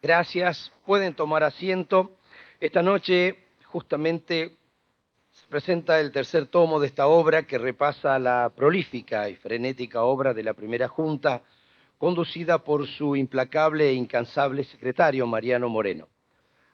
Gracias. Pueden tomar asiento. Esta noche justamente se presenta el tercer tomo de esta obra que repasa la prolífica y frenética obra de la primera Junta, conducida por su implacable e incansable secretario Mariano Moreno,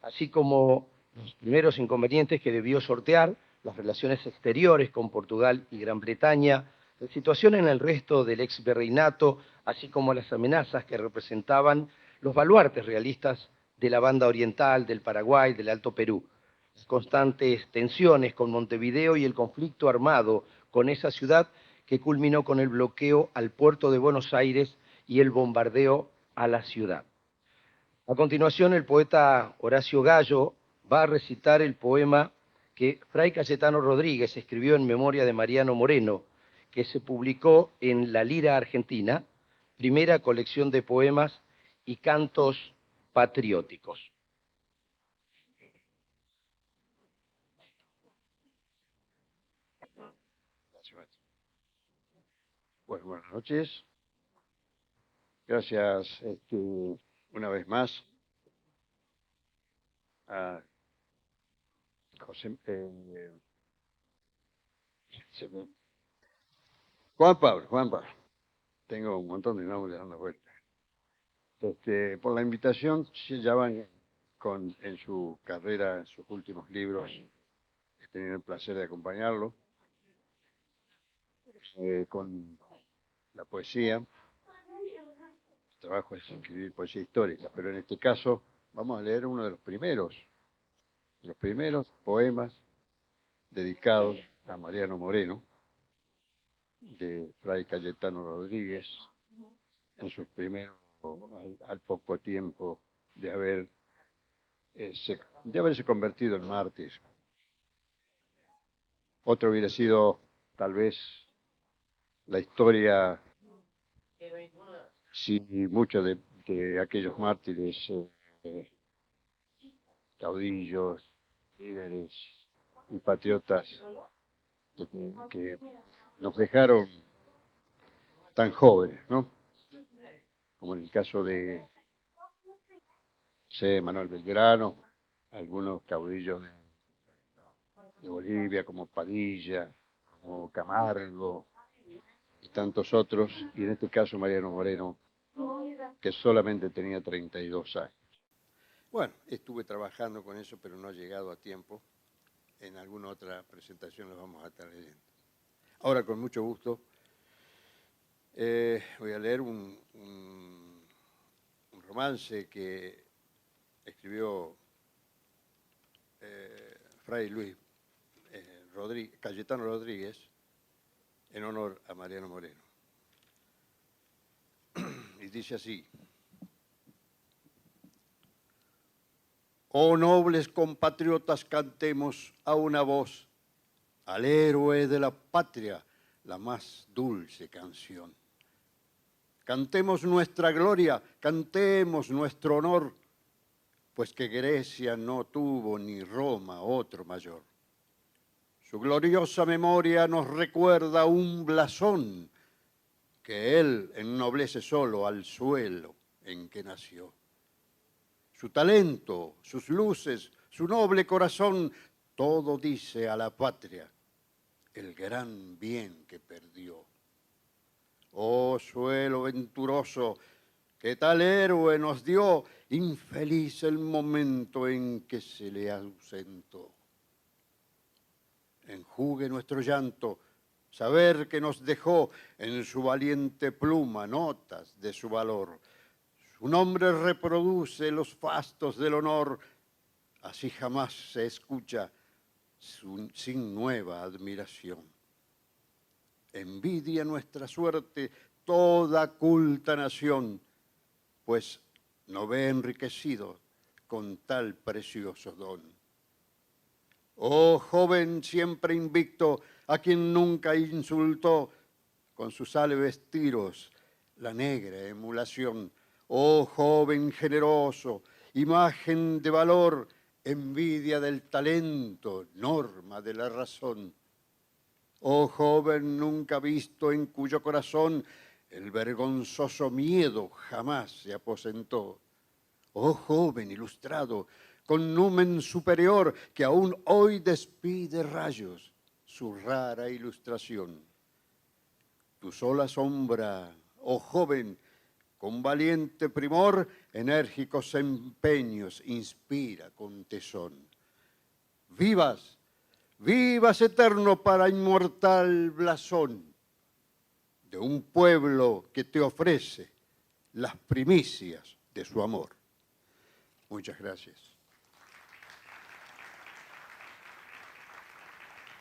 así como los primeros inconvenientes que debió sortear, las relaciones exteriores con Portugal y Gran Bretaña, la situación en el resto del ex virreinato, así como las amenazas que representaban los baluartes realistas de la banda oriental, del Paraguay, del Alto Perú, las constantes tensiones con Montevideo y el conflicto armado con esa ciudad que culminó con el bloqueo al puerto de Buenos Aires y el bombardeo a la ciudad. A continuación, el poeta Horacio Gallo va a recitar el poema que Fray Cayetano Rodríguez escribió en memoria de Mariano Moreno, que se publicó en La Lira Argentina, primera colección de poemas y cantos patrióticos. Bueno, buenas noches. Gracias una vez más a José, Juan Pablo. Tengo un montón de nombres dando vueltas. Por la invitación, ya van en su carrera, en sus últimos libros. He tenido el placer de acompañarlo con la poesía. El trabajo es escribir poesía histórica, pero en este caso vamos a leer uno de los primeros poemas dedicados a Mariano Moreno, de Fray Cayetano Rodríguez, en sus primeros, al poco tiempo de haberse convertido en mártir. Otro hubiera sido, tal vez, la historia, si muchos de aquellos mártires, caudillos, líderes y patriotas que nos dejaron tan jóvenes, ¿no? Como en el caso de Manuel Belgrano, algunos caudillos de Bolivia, como Padilla, como Camargo, y tantos otros, y en este caso Mariano Moreno, que solamente tenía 32 años. Bueno, estuve trabajando con eso, pero no ha llegado a tiempo. En alguna otra presentación lo vamos a estar leyendo. Ahora, con mucho gusto, voy a leer un romance que escribió Fray Luis Cayetano Rodríguez en honor a Mariano Moreno. Y dice así: oh nobles compatriotas, cantemos a una voz al héroe de la patria la más dulce canción. Cantemos nuestra gloria, cantemos nuestro honor, pues que Grecia no tuvo ni Roma otro mayor. Su gloriosa memoria nos recuerda un blasón que él ennoblece solo al suelo en que nació. Su talento, sus luces, su noble corazón, todo dice a la patria el gran bien que perdió. Oh suelo venturoso, que tal héroe nos dio, infeliz el momento en que se le ausentó. Enjugue nuestro llanto, saber que nos dejó en su valiente pluma notas de su valor. Su nombre reproduce los fastos del honor, así jamás se escucha sin nueva admiración. Envidia nuestra suerte toda culta nación, pues no ve enriquecido con tal precioso don. Oh joven siempre invicto, a quien nunca insultó con sus alves tiros la negra emulación. Oh joven generoso, imagen de valor, envidia del talento, norma de la razón. Oh joven nunca visto, en cuyo corazón el vergonzoso miedo jamás se aposentó. oh joven ilustrado, con numen superior que aún hoy despide rayos, su rara ilustración. Tu sola sombra, oh joven, con valiente primor, enérgicos empeños inspira con tesón. Vivas, vivas eterno para inmortal blasón de un pueblo que te ofrece las primicias de su amor. Muchas gracias.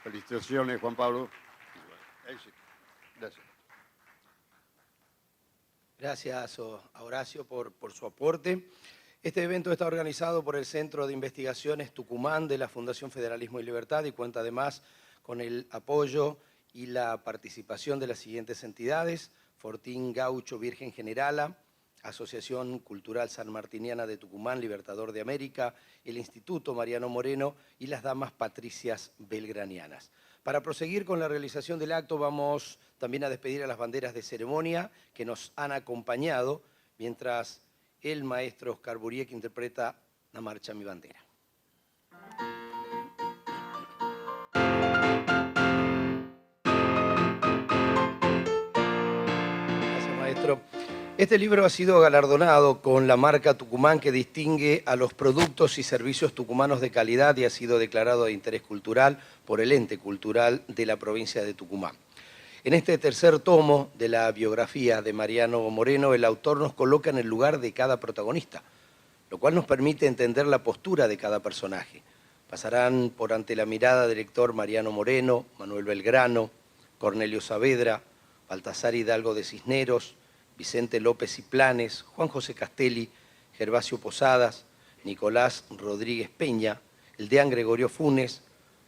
Felicitaciones, Juan Pablo. Gracias. Gracias a Horacio por su aporte. Este evento está organizado por el Centro de Investigaciones Tucumán de la Fundación Federalismo y Libertad y cuenta además con el apoyo y la participación de las siguientes entidades: Fortín Gaucho Virgen Generala, Asociación Cultural Sanmartiniana de Tucumán, Libertador de América, el Instituto Mariano Moreno y las Damas Patricias Belgranianas. Para proseguir con la realización del acto vamos también a despedir a las banderas de ceremonia que nos han acompañado mientras el maestro Oscar Buriek interpreta la marcha Mi Bandera. Gracias, maestro. Este libro ha sido galardonado con la marca Tucumán que distingue a los productos y servicios tucumanos de calidad y ha sido declarado de interés cultural por el ente cultural de la provincia de Tucumán. En este tercer tomo de la biografía de Mariano Moreno, el autor nos coloca en el lugar de cada protagonista, lo cual nos permite entender la postura de cada personaje. Pasarán por ante la mirada del lector Mariano Moreno, Manuel Belgrano, Cornelio Saavedra, Baltasar Hidalgo de Cisneros, Vicente López y Planes, Juan José Castelli, Gervasio Posadas, Nicolás Rodríguez Peña, el deán Gregorio Funes,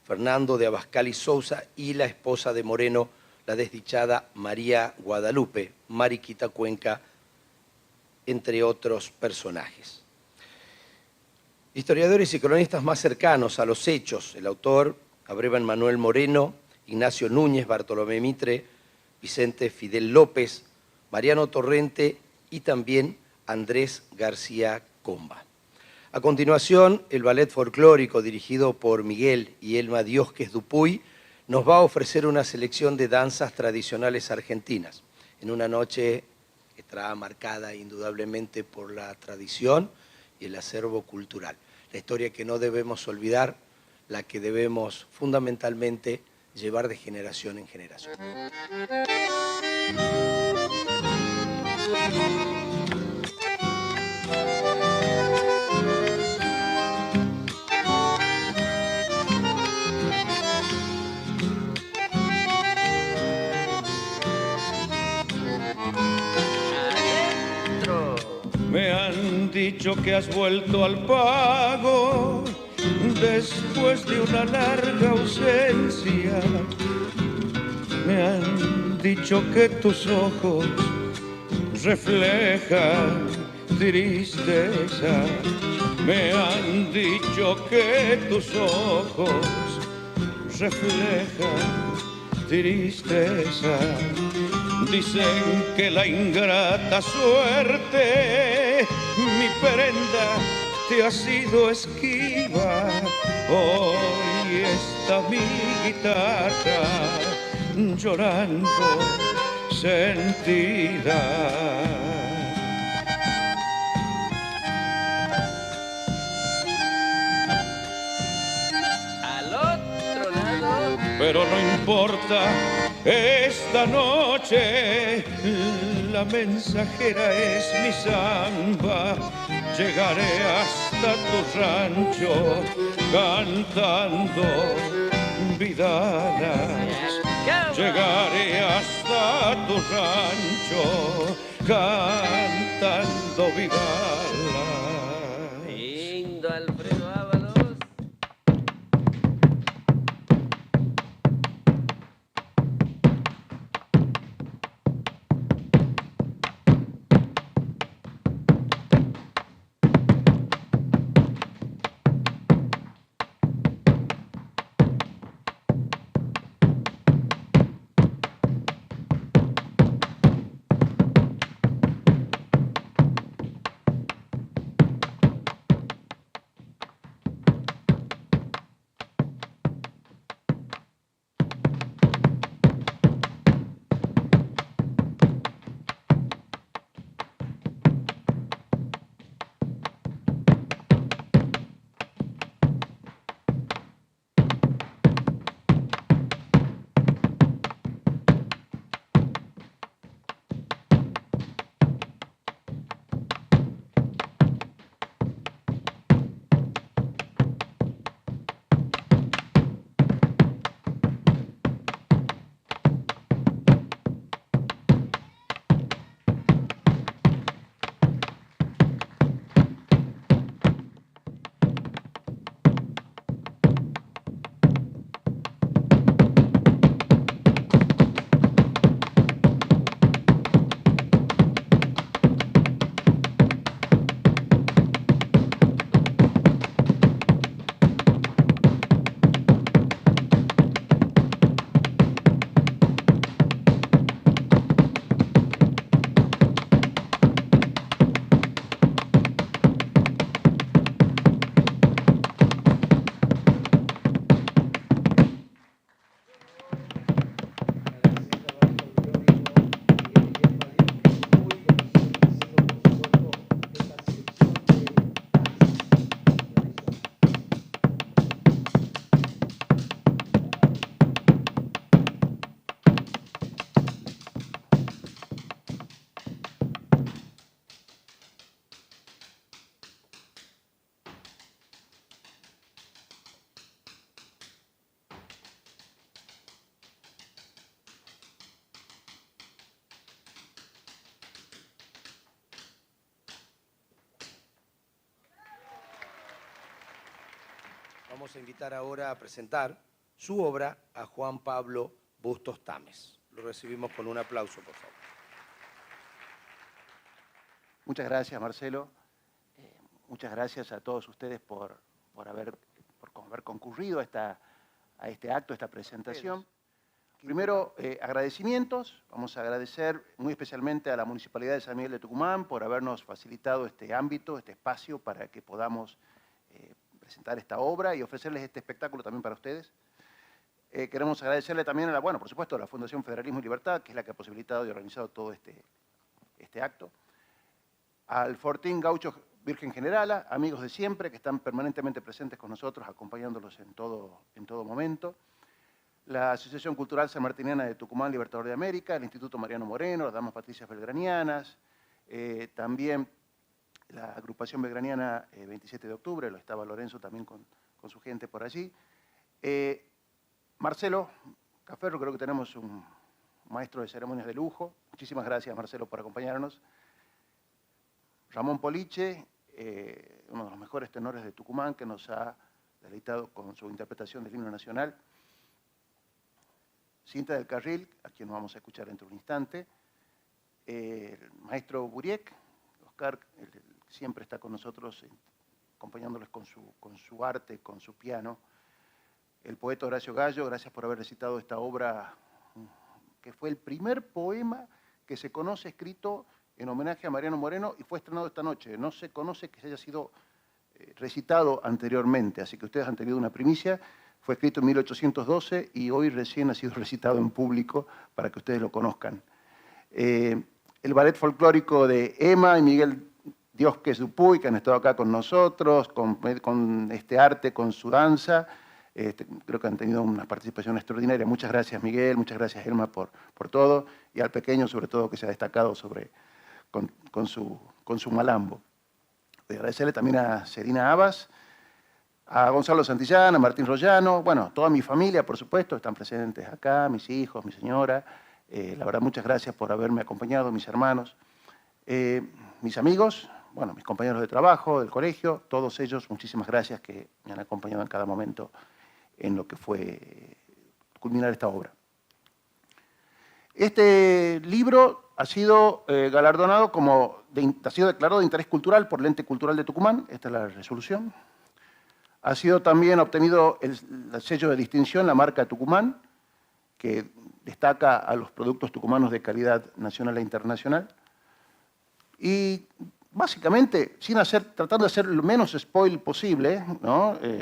Fernando de Abascal y Sousa y la esposa de Moreno, la desdichada María Guadalupe, Mariquita Cuenca, entre otros personajes. Historiadores y cronistas más cercanos a los hechos, el autor abrevan Manuel Moreno, Ignacio Núñez, Bartolomé Mitre, Vicente Fidel López, Mariano Torrente y también Andrés García Comba. A continuación, el ballet folclórico dirigido por Miguel y Elma Diosques Dupuy nos va a ofrecer una selección de danzas tradicionales argentinas, en una noche que estará marcada indudablemente por la tradición y el acervo cultural. La historia que no debemos olvidar, la que debemos fundamentalmente llevar de generación en generación. Me han dicho que has vuelto al pago después de una larga ausencia. Me han dicho que tus ojos reflejan tristeza. Me han dicho que tus ojos reflejan tristeza. Dicen que la ingrata suerte, mi prenda, te ha sido esquiva. Hoy está mi guitarra llorando sentida. Al otro lado. Pero no importa, esta noche la mensajera es mi samba. Llegaré hasta tu rancho cantando vidalas. Llegaré hasta tu rancho cantando vidalas. Lindo Alfredo Ábalos. Vamos a invitar ahora a presentar su obra a Juan Pablo Bustos Tames. Lo recibimos con un aplauso, por favor. Muchas gracias, Marcelo. Muchas gracias a todos ustedes por haber concurrido a este acto, a esta presentación. Primero, agradecimientos. Vamos a agradecer muy especialmente a la Municipalidad de San Miguel de Tucumán por habernos facilitado este ámbito, este espacio para que podamos presentar esta obra y ofrecerles este espectáculo también para ustedes. Queremos agradecerle también por supuesto, a la Fundación Federalismo y Libertad, que es la que ha posibilitado y organizado todo este acto. Al Fortín Gaucho Virgen Generala, amigos de siempre, que están permanentemente presentes con nosotros, acompañándolos en todo momento. La Asociación Cultural Sanmartiniana de Tucumán, Libertador de América, el Instituto Mariano Moreno, las Damas Patricias Belgranianas, también la Agrupación Belgraniana 27 de Octubre, lo estaba Lorenzo también con su gente por allí. Marcelo Caferro, creo que tenemos un maestro de ceremonias de lujo. Muchísimas gracias, Marcelo, por acompañarnos. Ramón Poliche, uno de los mejores tenores de Tucumán, que nos ha deleitado con su interpretación del himno nacional. Cinta del Carril, a quien vamos a escuchar dentro de un instante. El maestro Buriek, Oscar, siempre está con nosotros, acompañándoles con su arte, con su piano. El poeta Horacio Gallo, gracias por haber recitado esta obra, que fue el primer poema que se conoce escrito en homenaje a Mariano Moreno y fue estrenado esta noche. No se conoce que se haya sido recitado anteriormente, así que ustedes han tenido una primicia. Fue escrito en 1812 y hoy recién ha sido recitado en público para que ustedes lo conozcan. El ballet folclórico de Emma y Miguel Diosques Dupuy, que han estado acá con nosotros, con este arte, con su danza. Creo que han tenido una participación extraordinaria. Muchas gracias, Miguel, muchas gracias, Elma, por todo, y al pequeño, sobre todo, que se ha destacado con su malambo. Voy a agradecerle también a Serina Abbas, a Gonzalo Santillán, a Martín Rollano, toda mi familia, por supuesto, están presentes acá, mis hijos, mi señora. La verdad, muchas gracias por haberme acompañado, mis hermanos. Mis amigos, mis compañeros de trabajo, del colegio, todos ellos, muchísimas gracias que me han acompañado en cada momento en lo que fue culminar esta obra. Este libro ha sido galardonado ha sido declarado de interés cultural por el Ente Cultural de Tucumán, esta es la resolución. Ha sido también obtenido el sello de distinción, la marca Tucumán, que destaca a los productos tucumanos de calidad nacional e internacional. Y básicamente, tratando de hacer lo menos spoil posible,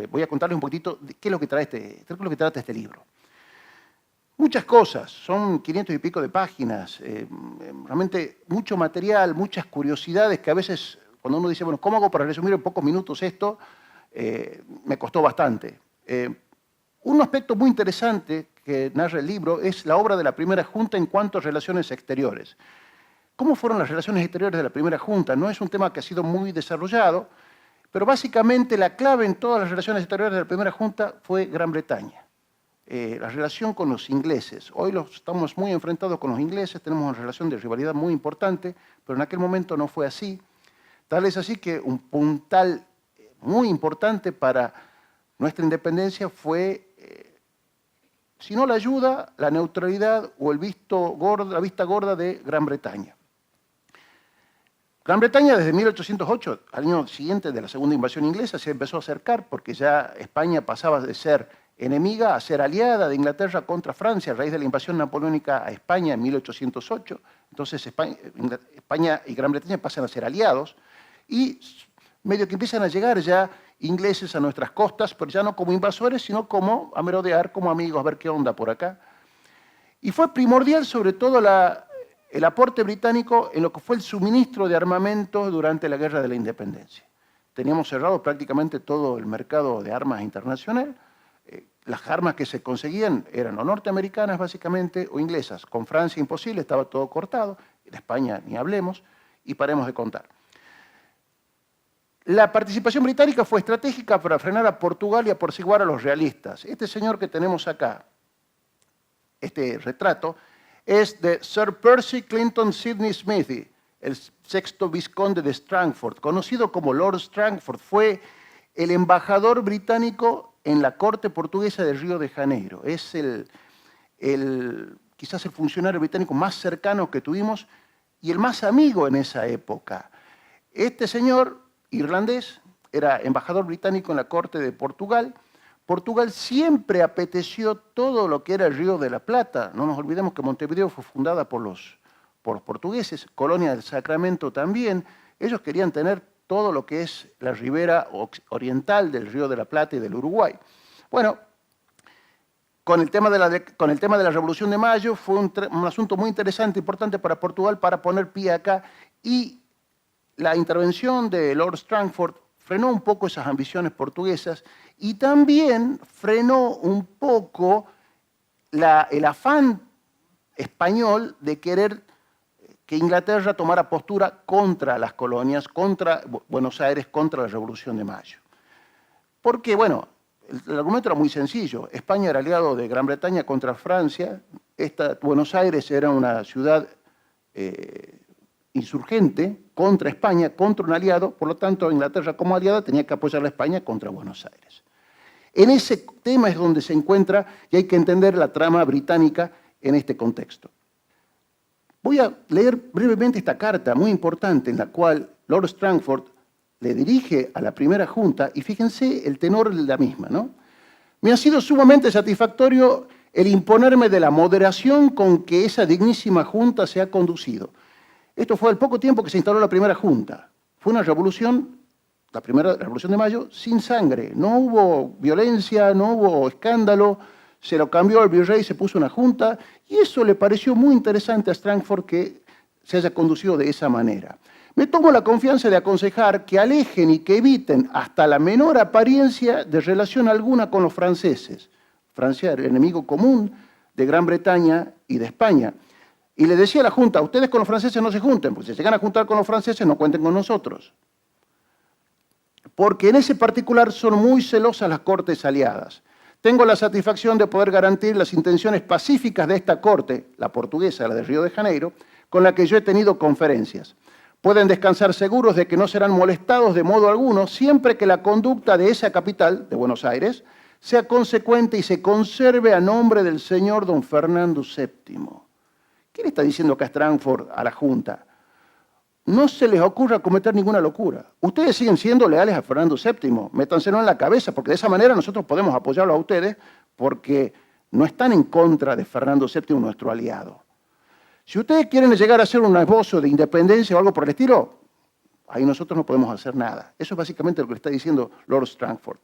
voy a contarles un poquitito de qué es lo que trata este libro. Muchas cosas, son 500 y pico de páginas, realmente mucho material, muchas curiosidades que a veces, cuando uno dice, ¿cómo hago para resumir en pocos minutos esto? Me costó bastante. Un aspecto muy interesante que narra el libro es la obra de la primera junta en cuanto a relaciones exteriores. ¿Cómo fueron las relaciones exteriores de la primera junta? No es un tema que ha sido muy desarrollado, pero básicamente la clave en todas las relaciones exteriores de la primera junta fue Gran Bretaña. La relación con los ingleses. Hoy estamos muy enfrentados con los ingleses, tenemos una relación de rivalidad muy importante, pero en aquel momento no fue así. Tal es así que un puntal muy importante para nuestra independencia fue, si no la ayuda, la neutralidad o la vista gorda de Gran Bretaña. Gran Bretaña desde 1808, al año siguiente de la segunda invasión inglesa, se empezó a acercar porque ya España pasaba de ser enemiga a ser aliada de Inglaterra contra Francia a raíz de la invasión napoleónica a España en 1808. Entonces España y Gran Bretaña pasan a ser aliados y medio que empiezan a llegar ya ingleses a nuestras costas, pero ya no como invasores, sino como a merodear, como amigos, a ver qué onda por acá. Y fue primordial sobre todo el aporte británico en lo que fue el suministro de armamento durante la Guerra de la Independencia. Teníamos cerrado prácticamente todo el mercado de armas internacional. Las armas que se conseguían eran o norteamericanas básicamente o inglesas. Con Francia imposible, estaba todo cortado. De España ni hablemos y paremos de contar. La participación británica fue estratégica para frenar a Portugal y apaciguar a los realistas. Este señor que tenemos acá, este retrato, es de Sir Percy Clinton Sidney Smithy, el sexto vizconde de Strangford, conocido como Lord Strangford. Fue el embajador británico en la corte portuguesa de Río de Janeiro. Es quizás el funcionario británico más cercano que tuvimos y el más amigo en esa época. Este señor irlandés era embajador británico en la corte de Portugal. Portugal siempre apeteció todo lo que era el Río de la Plata. No nos olvidemos que Montevideo fue fundada por los portugueses, Colonia del Sacramento también. Ellos querían tener todo lo que es la ribera oriental del Río de la Plata y del Uruguay. Bueno, con el tema de la Revolución de Mayo fue un asunto muy interesante, importante para Portugal para poner pie acá, y la intervención de Lord Strangford frenó un poco esas ambiciones portuguesas y también frenó un poco el afán español de querer que Inglaterra tomara postura contra las colonias, contra Buenos Aires, contra la Revolución de Mayo. Porque, bueno, el argumento era muy sencillo. España era aliado de Gran Bretaña contra Francia. Buenos Aires era una ciudad insurgente contra España, contra un aliado. Por lo tanto, Inglaterra como aliada tenía que apoyar a España contra Buenos Aires. En ese tema es donde se encuentra, y hay que entender la trama británica en este contexto. Voy a leer brevemente esta carta muy importante en la cual Lord Strangford le dirige a la primera junta, y fíjense el tenor de la misma, ¿no? Me ha sido sumamente satisfactorio el imponerme de la moderación con que esa dignísima junta se ha conducido. Esto fue al poco tiempo que se instaló la primera junta. Fue una revolución, la Revolución de Mayo, sin sangre. No hubo violencia, no hubo escándalo, se lo cambió al virrey, se puso una junta, y eso le pareció muy interesante a Strangford que se haya conducido de esa manera. Me tomo la confianza de aconsejar que alejen y que eviten hasta la menor apariencia de relación alguna con los franceses. Francia era el enemigo común de Gran Bretaña y de España. Y le decía a la Junta, ustedes con los franceses no se junten, porque si se llegan a juntar con los franceses no cuenten con nosotros. Porque en ese particular son muy celosas las cortes aliadas. Tengo la satisfacción de poder garantir las intenciones pacíficas de esta corte, la portuguesa, la de Río de Janeiro, con la que yo he tenido conferencias. Pueden descansar seguros de que no serán molestados de modo alguno siempre que la conducta de esa capital, de Buenos Aires, sea consecuente y se conserve a nombre del señor don Fernando VII. ¿Qué le está diciendo acá Strangford a la Junta? No se les ocurra cometer ninguna locura. Ustedes siguen siendo leales a Fernando VII. Métanselo en la cabeza, porque de esa manera nosotros podemos apoyarlo a ustedes, porque no están en contra de Fernando VII, nuestro aliado. Si ustedes quieren llegar a hacer un esbozo de independencia o algo por el estilo, ahí nosotros no podemos hacer nada. Eso es básicamente lo que le está diciendo Lord Strangford.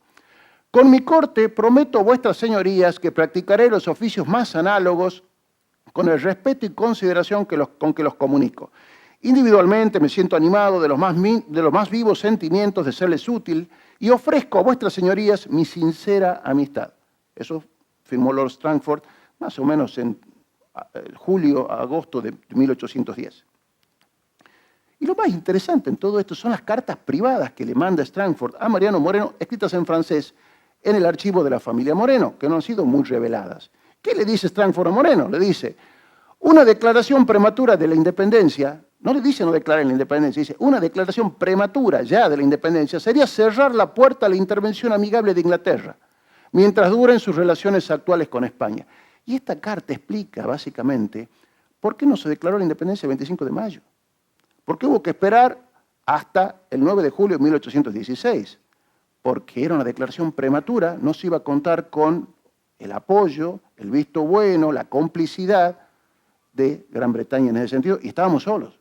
Con mi corte prometo a vuestras señorías que practicaré los oficios más análogos con el respeto y consideración con que los comunico. Individualmente me siento animado de los más vivos sentimientos de serles útil y ofrezco a vuestras señorías mi sincera amistad. Eso firmó Lord Strangford más o menos en julio a agosto de 1810. Y lo más interesante en todo esto son las cartas privadas que le manda Strangford a Mariano Moreno, escritas en francés, en el archivo de la familia Moreno, que no han sido muy reveladas. ¿Qué le dice Strangford a Moreno? Le dice, una declaración prematura de la independencia, no le dice no declarar la independencia, dice, una declaración prematura ya de la independencia sería cerrar la puerta a la intervención amigable de Inglaterra, mientras duren sus relaciones actuales con España. Y esta carta explica, básicamente, por qué no se declaró la independencia el 25 de mayo. ¿Por qué hubo que esperar hasta el 9 de julio de 1816? Porque era una declaración prematura, no se iba a contar con el apoyo, el visto bueno, la complicidad de Gran Bretaña en ese sentido, y estábamos solos.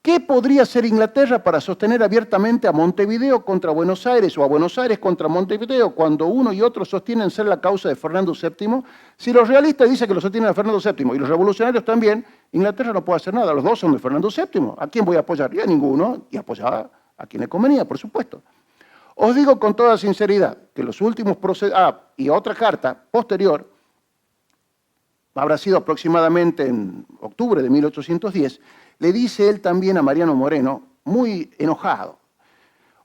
¿Qué podría hacer Inglaterra para sostener abiertamente a Montevideo contra Buenos Aires o a Buenos Aires contra Montevideo cuando uno y otro sostienen ser la causa de Fernando VII? Si los realistas dicen que lo sostienen a Fernando VII y los revolucionarios también, Inglaterra no puede hacer nada. Los dos son de Fernando VII. ¿A quién voy a apoyar? Y a ninguno, y apoyaba a quien le convenía, por supuesto. Os digo con toda sinceridad que los últimos y otra carta posterior, habrá sido aproximadamente en octubre de 1810, le dice él también a Mariano Moreno, muy enojado.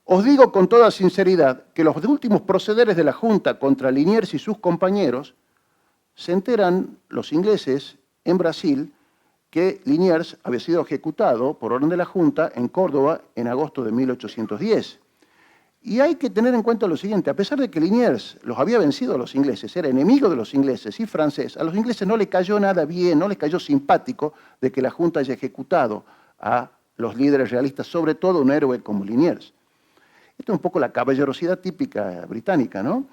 Os digo con toda sinceridad que los últimos procederes de la Junta contra Liniers y sus compañeros se enteran los ingleses en Brasil que Liniers había sido ejecutado por orden de la Junta en Córdoba en agosto de 1810. Y hay que tener en cuenta lo siguiente, a pesar de que Liniers los había vencido a los ingleses, era enemigo de los ingleses y francés, a los ingleses no le cayó nada bien, no les cayó simpático de que la Junta haya ejecutado a los líderes realistas, sobre todo un héroe como Liniers. Esto es un poco la caballerosidad típica británica, ¿no?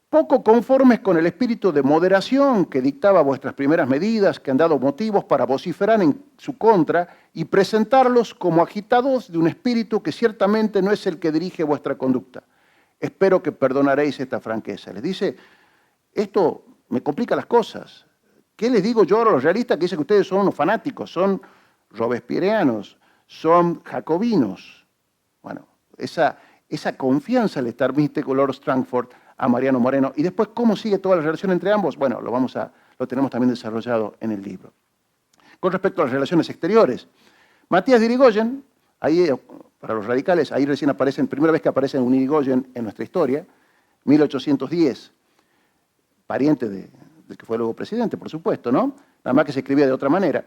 Poco conformes con el espíritu de moderación que dictaba vuestras primeras medidas, que han dado motivos para vociferar en su contra y presentarlos como agitados de un espíritu que ciertamente no es el que dirige vuestra conducta. Espero que perdonaréis esta franqueza. Les dice, esto me complica las cosas. ¿Qué les digo yo a los realistas que dicen que ustedes son unos fanáticos, son robespierreanos, son jacobinos? Bueno, esa confianza le transmite Lord Strangford a Mariano Moreno. Y después, ¿cómo sigue toda la relación entre ambos? Bueno, lo tenemos también desarrollado en el libro. Con respecto a las relaciones exteriores, Matías de Irigoyen, ahí, para los radicales, ahí recién aparecen, primera vez que aparece un Irigoyen en nuestra historia, 1810, pariente del que fue luego presidente, por supuesto, ¿no? Nada más que se escribía de otra manera.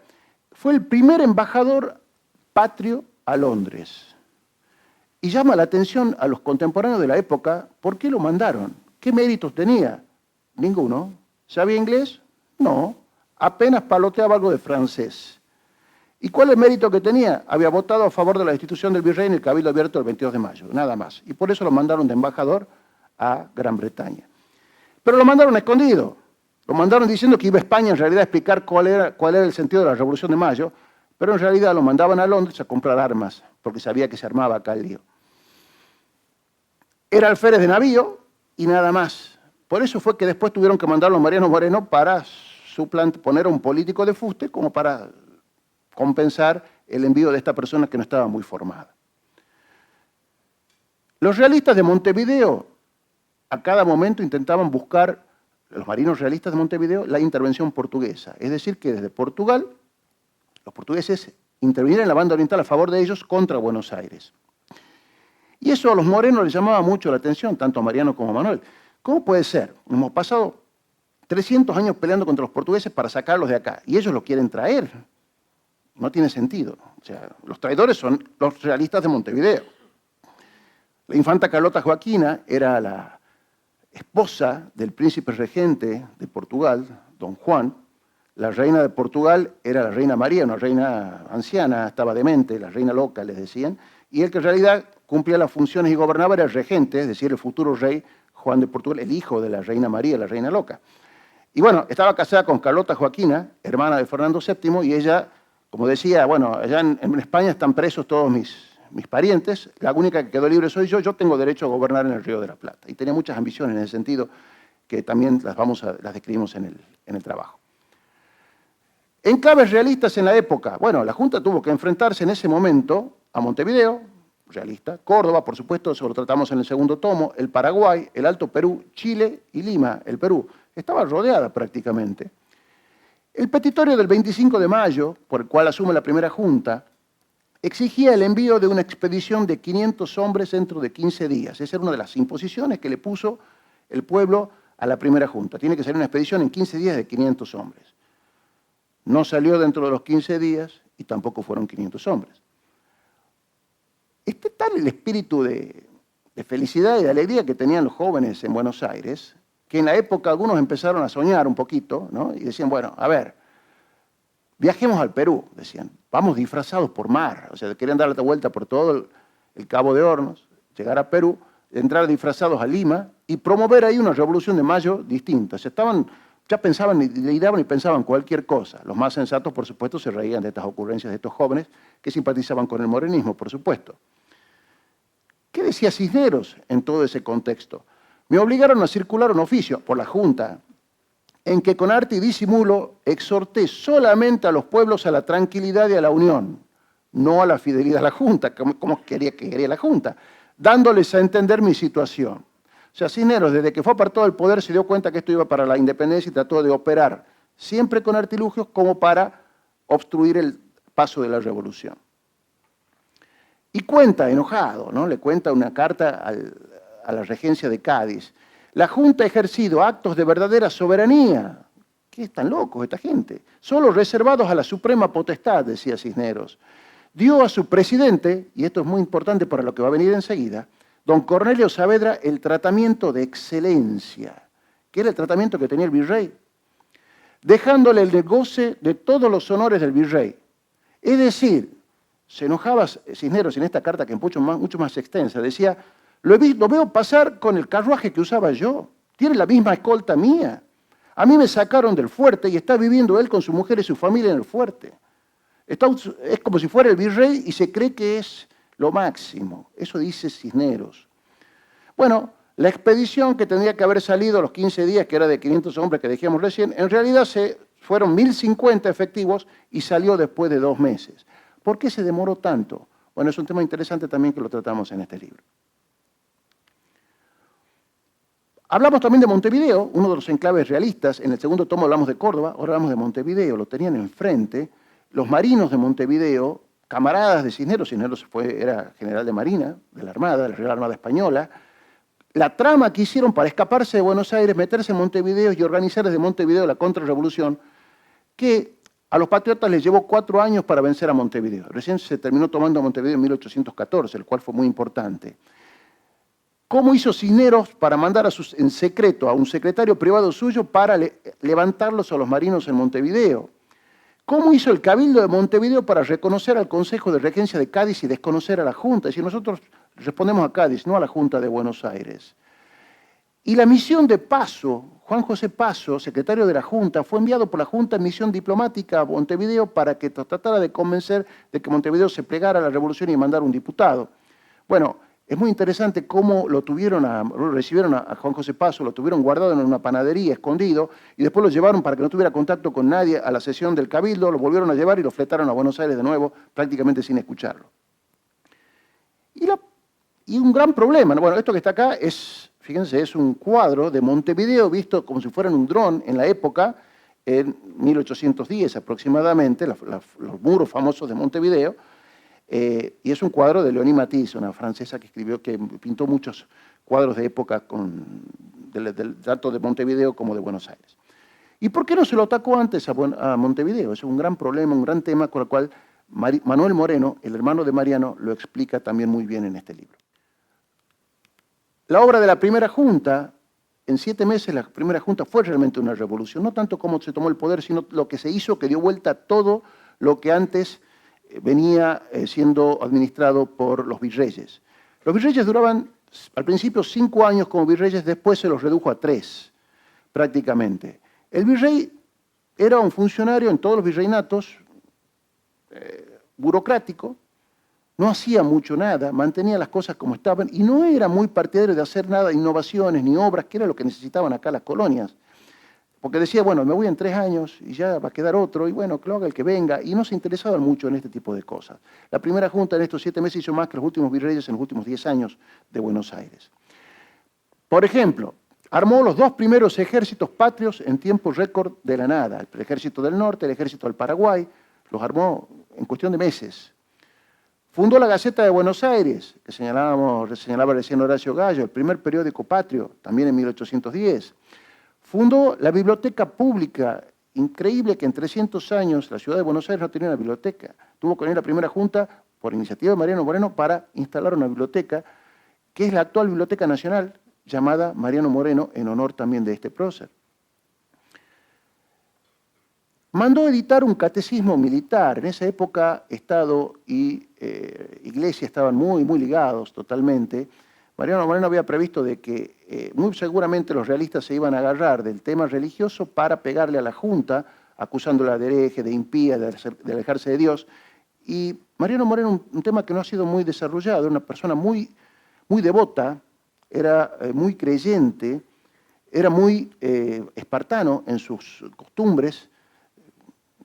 Fue el primer embajador patrio a Londres. Y llama la atención a los contemporáneos de la época, ¿por qué lo mandaron? ¿Qué méritos tenía? Ninguno. ¿Sabía inglés? No. Apenas paloteaba algo de francés. ¿Y cuál es el mérito que tenía? Había votado a favor de la destitución del virrey en el Cabildo Abierto el 22 de mayo, nada más. Y por eso lo mandaron de embajador a Gran Bretaña. Pero lo mandaron escondido. Lo mandaron diciendo que iba a España en realidad a explicar cuál era el sentido de la Revolución de Mayo, pero en realidad lo mandaban a Londres a comprar armas, porque sabía que se armaba acá el lío. Era alférez de navío y nada más. Por eso fue que después tuvieron que mandarlo a Mariano Moreno para poner a un político de fuste como para compensar el envío de esta persona que no estaba muy formada. Los realistas de Montevideo a cada momento intentaban buscar, los marinos realistas de Montevideo, la intervención portuguesa. Es decir, que desde Portugal, los portugueses intervinieron en la banda oriental a favor de ellos contra Buenos Aires. Y eso a los morenos les llamaba mucho la atención, tanto a Mariano como a Manuel. ¿Cómo puede ser? Hemos pasado 300 años peleando contra los portugueses para sacarlos de acá, y ellos lo quieren traer. No tiene sentido. O sea, los traidores son los realistas de Montevideo. La infanta Carlota Joaquina era la esposa del príncipe regente de Portugal, don Juan. La reina de Portugal era la reina María, una reina anciana, estaba demente, la reina loca, les decían, y el que en realidad cumplía las funciones y gobernaba era el regente, es decir, el futuro rey Juan de Portugal, el hijo de la reina María, la reina loca. Y bueno, estaba casada con Carlota Joaquina, hermana de Fernando VII, y ella, como decía, bueno, allá en España están presos todos mis parientes, la única que quedó libre soy yo tengo derecho a gobernar en el Río de la Plata. Y tenía muchas ambiciones en ese sentido, que también las describimos en el trabajo. Enclaves realistas en la época. Bueno, la Junta tuvo que enfrentarse en ese momento a Montevideo, realista, Córdoba, por supuesto, eso lo tratamos en el segundo tomo, el Paraguay, el Alto Perú, Chile y Lima, el Perú. Estaba rodeada prácticamente. El petitorio del 25 de mayo, por el cual asume la primera Junta, exigía el envío de una expedición de 500 hombres dentro de 15 días. Esa era una de las imposiciones que le puso el pueblo a la primera Junta. Tiene que salir una expedición en 15 días de 500 hombres. No salió dentro de los 15 días y tampoco fueron 500 hombres. Este tal el espíritu de felicidad y de alegría que tenían los jóvenes en Buenos Aires, que en la época algunos empezaron a soñar un poquito, ¿no? Y decían, bueno, a ver, viajemos al Perú, decían, vamos disfrazados por mar, o sea, querían dar la vuelta por todo el Cabo de Hornos, llegar a Perú, entrar disfrazados a Lima y promover ahí una revolución de mayo distinta. O sea, ya pensaban y leídaban y pensaban cualquier cosa. Los más sensatos, por supuesto, se reían de estas ocurrencias de estos jóvenes que simpatizaban con el morenismo, por supuesto. ¿Qué decía Cisneros en todo ese contexto? Me obligaron a circular un oficio por la Junta en que con arte y disimulo exhorté solamente a los pueblos a la tranquilidad y a la unión, no a la fidelidad a la Junta, como quería la Junta, dándoles a entender mi situación. O sea, Cisneros, desde que fue apartado del poder, se dio cuenta que esto iba para la independencia y trató de operar, siempre con artilugios como para obstruir el paso de la revolución. Y cuenta, enojado, ¿no? Le cuenta una carta a la regencia de Cádiz. La Junta ha ejercido actos de verdadera soberanía. ¿Qué están locos esta gente? Solo reservados a la suprema potestad, decía Cisneros. Dio a su presidente, y esto es muy importante para lo que va a venir enseguida, don Cornelio Saavedra el tratamiento de excelencia, que era el tratamiento que tenía el virrey, dejándole el negocio de todos los honores del virrey. Es decir, se enojaba Cisneros en esta carta, que es mucho más extensa, decía, lo veo pasar con el carruaje que usaba yo, tiene la misma escolta mía. A mí me sacaron del fuerte y está viviendo él con su mujer y su familia en el fuerte. Es como si fuera el virrey y se cree que es lo máximo. Eso dice Cisneros. Bueno, la expedición que tendría que haber salido a los 15 días, que era de 500 hombres que dijimos recién, en realidad fueron 1050 efectivos y salió después de 2 meses. ¿Por qué se demoró tanto? Bueno, es un tema interesante también que lo tratamos en este libro. Hablamos también de Montevideo, uno de los enclaves realistas. En el segundo tomo hablamos de Córdoba, ahora hablamos de Montevideo. Lo tenían enfrente. Los marinos de Montevideo, camaradas de Cisneros, era general de Marina, de la Armada, de la Real Armada Española. La trama que hicieron para escaparse de Buenos Aires, meterse en Montevideo y organizar desde Montevideo la contrarrevolución, que a los patriotas les llevó 4 años para vencer a Montevideo. Recién se terminó tomando a Montevideo en 1814, el cual fue muy importante. ¿Cómo hizo Cisneros para mandar en secreto a un secretario privado suyo para levantarlos a los marinos en Montevideo? ¿Cómo hizo el Cabildo de Montevideo para reconocer al Consejo de Regencia de Cádiz y desconocer a la Junta? Es decir, nosotros respondemos a Cádiz, no a la Junta de Buenos Aires. Y la misión de Paso, Juan José Paso, secretario de la Junta, fue enviado por la Junta en misión diplomática a Montevideo para que tratara de convencer de que Montevideo se plegara a la revolución y mandara un diputado. Bueno, es muy interesante cómo lo recibieron a Juan José Paso, lo tuvieron guardado en una panadería, escondido, y después lo llevaron para que no tuviera contacto con nadie a la sesión del Cabildo, lo volvieron a llevar y lo fletaron a Buenos Aires de nuevo, prácticamente sin escucharlo. Y un gran problema, bueno, esto que está acá fíjense, es un cuadro de Montevideo visto como si fuera un dron en la época, en 1810 aproximadamente, los muros famosos de Montevideo. Y es un cuadro de Leonie Matisse, una francesa que pintó muchos cuadros de época tanto de Montevideo como de Buenos Aires. ¿Y por qué no se lo atacó antes a Montevideo? Es un gran problema, un gran tema con el cual Manuel Moreno, el hermano de Mariano, lo explica también muy bien en este libro. La obra de la primera junta, en 7 meses la primera junta fue realmente una revolución, no tanto cómo se tomó el poder, sino lo que se hizo, que dio vuelta a todo lo que antes venía siendo administrado por los virreyes. Los virreyes duraban al principio 5 años como virreyes, después se los redujo a 3, prácticamente. El virrey era un funcionario en todos los virreinatos, burocrático, no hacía mucho nada, mantenía las cosas como estaban y no era muy partidario de hacer nada, innovaciones ni obras, que era lo que necesitaban acá las colonias. Porque decía, bueno, me voy en 3 años y ya va a quedar otro, y bueno, que lo haga el que venga, y no se interesaban mucho en este tipo de cosas. La primera junta en estos 7 meses hizo más que los últimos virreyes en los últimos 10 años de Buenos Aires. Por ejemplo, armó los 2 primeros ejércitos patrios en tiempo récord de la nada, el ejército del norte, el ejército del Paraguay, los armó en cuestión de meses. Fundó la Gaceta de Buenos Aires, que señalaba recién Horacio Gallo, el primer periódico patrio, también en 1810. Fundó la biblioteca pública. Increíble que en 300 años la ciudad de Buenos Aires no tenía una biblioteca. Tuvo que venir la primera junta, por iniciativa de Mariano Moreno, para instalar una biblioteca, que es la actual Biblioteca Nacional, llamada Mariano Moreno, en honor también de este prócer. Mandó editar un catecismo militar. En esa época, Estado y Iglesia estaban muy ligados totalmente. Mariano Moreno había previsto de que muy seguramente los realistas se iban a agarrar del tema religioso para pegarle a la Junta, acusándola de hereje, de impía, de alejarse de Dios. Y Mariano Moreno, un tema que no ha sido muy desarrollado, era una persona muy devota, era muy creyente, era muy espartano en sus costumbres,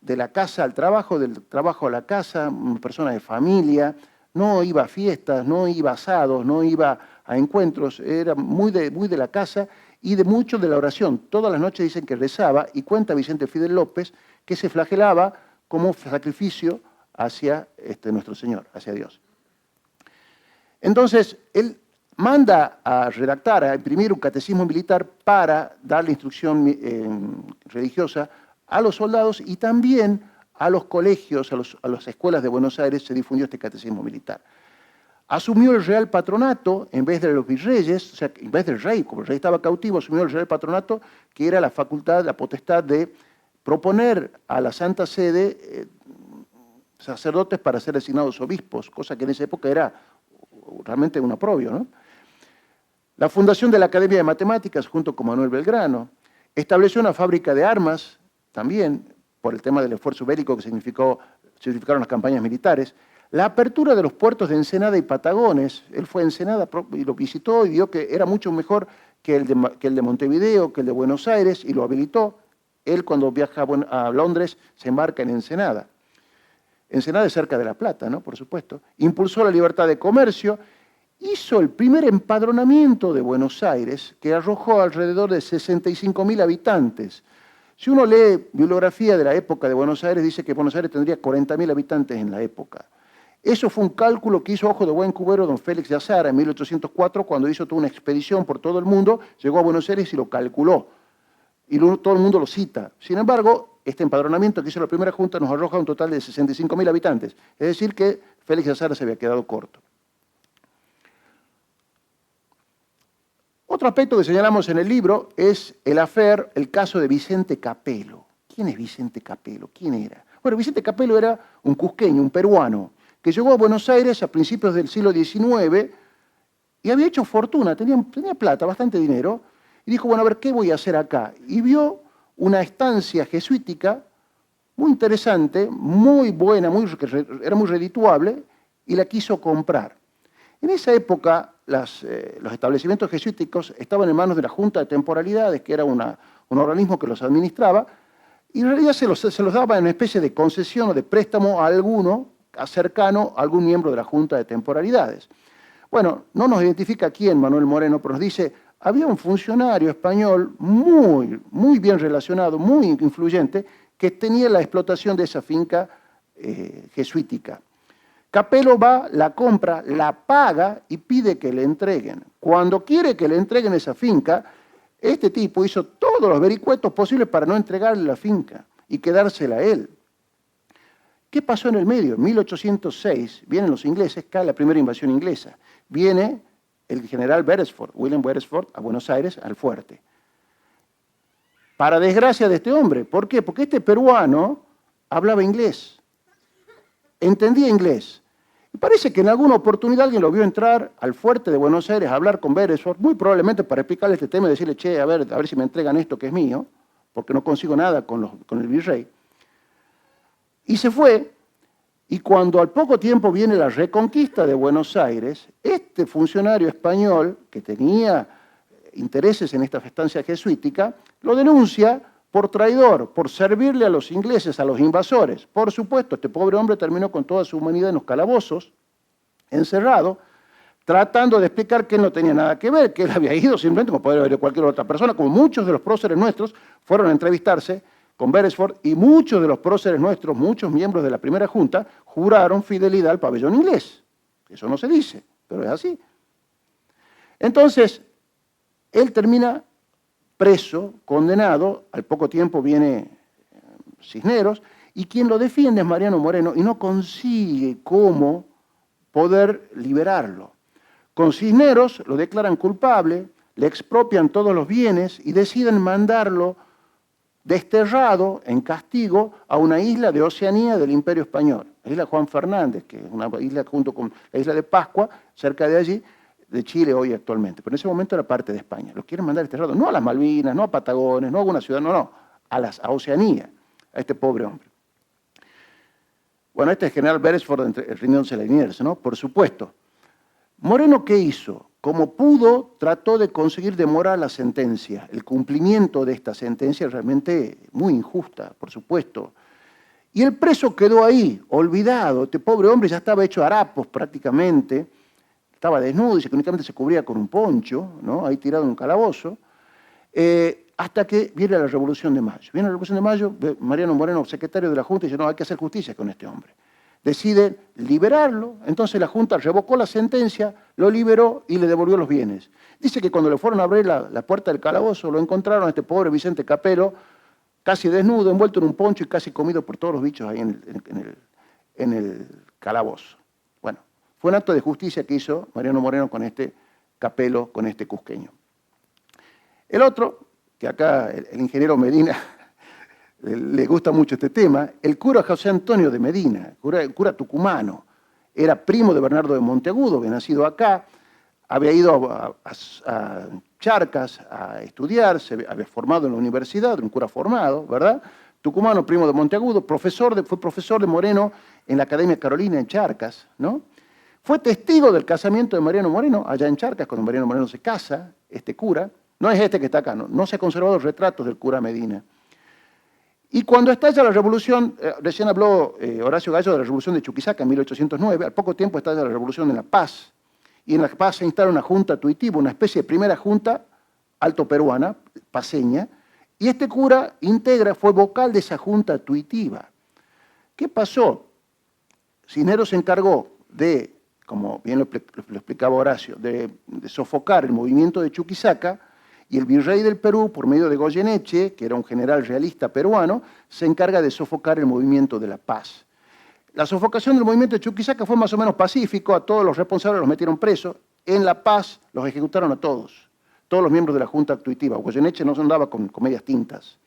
de la casa al trabajo, del trabajo a la casa, una persona de familia, no iba a fiestas, no iba a asados, no iba a encuentros, era muy de la casa y de mucho de la oración. Todas las noches dicen que rezaba y cuenta Vicente Fidel López que se flagelaba como sacrificio hacia nuestro Señor, hacia Dios. Entonces, él manda a redactar, a imprimir un catecismo militar para darle instrucción religiosa a los soldados y también a los colegios, a las escuelas de Buenos Aires se difundió este catecismo militar. asumió el Real Patronato en vez de los virreyes, o sea, en vez del rey, como el rey estaba cautivo, asumió el Real Patronato, que era la facultad, la potestad de proponer a la Santa Sede sacerdotes para ser designados obispos, cosa que en esa época era realmente un aprobio, ¿no? La fundación de la Academia de Matemáticas, junto con Manuel Belgrano, estableció una fábrica de armas, también por el tema del esfuerzo bélico que significaron las campañas militares, la apertura de los puertos de Ensenada y Patagones. Él fue a Ensenada y lo visitó y vio que era mucho mejor que el de Montevideo, que el de Buenos Aires, y lo habilitó. Él, cuando viaja a Londres, se embarca en Ensenada. Ensenada es cerca de La Plata, ¿no? Por supuesto. Impulsó la libertad de comercio, hizo el primer empadronamiento de Buenos Aires, que arrojó alrededor de 65.000 habitantes. Si uno lee bibliografía de la época de Buenos Aires, dice que Buenos Aires tendría 40.000 habitantes en la época. Eso fue un cálculo que hizo ojo de buen cubero don Félix de Azara en 1804, cuando hizo toda una expedición por todo el mundo, llegó a Buenos Aires y lo calculó. Y todo el mundo lo cita. Sin embargo, este empadronamiento que hizo la primera junta nos arroja un total de 65.000 habitantes. Es decir, que Félix de Azara se había quedado corto. Otro aspecto que señalamos en el libro es el caso de Vicente Capelo. ¿Quién es Vicente Capelo? ¿Quién era? Bueno, Vicente Capelo era un cusqueño, un peruano, que llegó a Buenos Aires a principios del siglo XIX y había hecho fortuna, tenía plata, bastante dinero, y dijo, bueno, a ver, ¿qué voy a hacer acá? Y vio una estancia jesuítica muy interesante, muy buena, era muy redituable, y la quiso comprar. En esa época, los establecimientos jesuíticos estaban en manos de la Junta de Temporalidades, que era un organismo que los administraba, y en realidad se los daba en una especie de concesión o de préstamo a alguno cercano a algún miembro de la Junta de Temporalidades. Bueno, no nos identifica quién, Manuel Moreno, pero nos dice, había un funcionario español muy bien relacionado, muy influyente, que tenía la explotación de esa finca jesuítica. Capelo va, la compra, la paga y pide que le entreguen. Cuando quiere que le entreguen esa finca, este tipo hizo todos los vericuetos posibles para no entregarle la finca y quedársela a él. ¿Qué pasó en el medio? En 1806 vienen los ingleses, cae la primera invasión inglesa. Viene el general Beresford, William Beresford, a Buenos Aires, al fuerte. Para desgracia de este hombre. ¿Por qué? Porque este peruano hablaba inglés, entendía inglés. Y parece que en alguna oportunidad alguien lo vio entrar al fuerte de Buenos Aires a hablar con Beresford, muy probablemente para explicarle este tema y decirle, che, a ver si me entregan esto que es mío, porque no consigo nada con el virrey. Y se fue, y cuando al poco tiempo viene la reconquista de Buenos Aires, este funcionario español, que tenía intereses en esta estancia jesuítica, lo denuncia por traidor, por servirle a los ingleses, a los invasores. Por supuesto, este pobre hombre terminó con toda su humanidad en los calabozos, encerrado, tratando de explicar que él no tenía nada que ver, que él había ido simplemente como podría haber ido cualquier otra persona, como muchos de los próceres nuestros fueron a entrevistarse con Beresford, y muchos de los próceres nuestros, muchos miembros de la primera junta, juraron fidelidad al pabellón inglés. Eso no se dice, pero es así. Entonces, él termina preso, condenado, al poco tiempo viene Cisneros, y quien lo defiende es Mariano Moreno, y no consigue cómo poder liberarlo. Con Cisneros lo declaran culpable, le expropian todos los bienes y deciden mandarlo desterrado en castigo a una isla de Oceanía del Imperio Español, la isla Juan Fernández, que es una isla junto con la isla de Pascua, cerca de allí, de Chile hoy actualmente, pero en ese momento era parte de España. Lo quieren mandar desterrado, no a las Malvinas, no a Patagones, no a alguna ciudad, no, a Oceanía, a este pobre hombre. Bueno, este es el general Beresford, rindiéndose la Liniers, ¿no? Por supuesto. Moreno, ¿qué hizo? Como pudo, trató de conseguir demorar la sentencia. El cumplimiento de esta sentencia es realmente muy injusta, por supuesto. Y el preso quedó ahí, olvidado. Este pobre hombre ya estaba hecho harapos prácticamente, estaba desnudo y únicamente se cubría con un poncho, ¿no? Ahí tirado en un calabozo, hasta que viene la Revolución de Mayo. Viene la Revolución de Mayo, Mariano Moreno, secretario de la Junta, dice, no, hay que hacer justicia con este hombre. Decide liberarlo, entonces la Junta revocó la sentencia, lo liberó y le devolvió los bienes. Dice que cuando le fueron a abrir la puerta del calabozo, lo encontraron a este pobre Vicente Capelo, casi desnudo, envuelto en un poncho y casi comido por todos los bichos ahí en el calabozo. Bueno, Fue un acto de justicia que hizo Mariano Moreno con este capelo, con este cusqueño. El otro, que acá el ingeniero Medina le gusta mucho este tema, el cura José Antonio de Medina, el cura tucumano, era primo de Bernardo de Monteagudo, había nacido acá, había ido a Charcas a estudiar, se había formado en la universidad, un cura formado, ¿verdad? Tucumano, primo de Monteagudo, fue profesor de Moreno en la Academia Carolina en Charcas, ¿no? Fue testigo del casamiento de Mariano Moreno, allá en Charcas, cuando Mariano Moreno se casa, este cura. No es este que está acá, no se han conservado los retratos del cura Medina. Y cuando estalla la revolución, recién habló Horacio Gallo de la revolución de Chuquisaca en 1809, al poco tiempo estalla la revolución en La Paz, y en La Paz se instala una junta tuitiva, una especie de primera junta alto peruana, paseña, y este cura fue vocal de esa junta tuitiva. ¿Qué pasó? Cisneros se encargó de, como bien lo explicaba Horacio, de sofocar el movimiento de Chuquisaca, y el virrey del Perú, por medio de Goyeneche, que era un general realista peruano, se encarga de sofocar el movimiento de La Paz. La sofocación del movimiento de Chuquisaca fue más o menos pacífico, a todos los responsables los metieron presos, en La Paz los ejecutaron a todos los miembros de la Junta Tuitiva. Goyeneche no se andaba con medias tintas.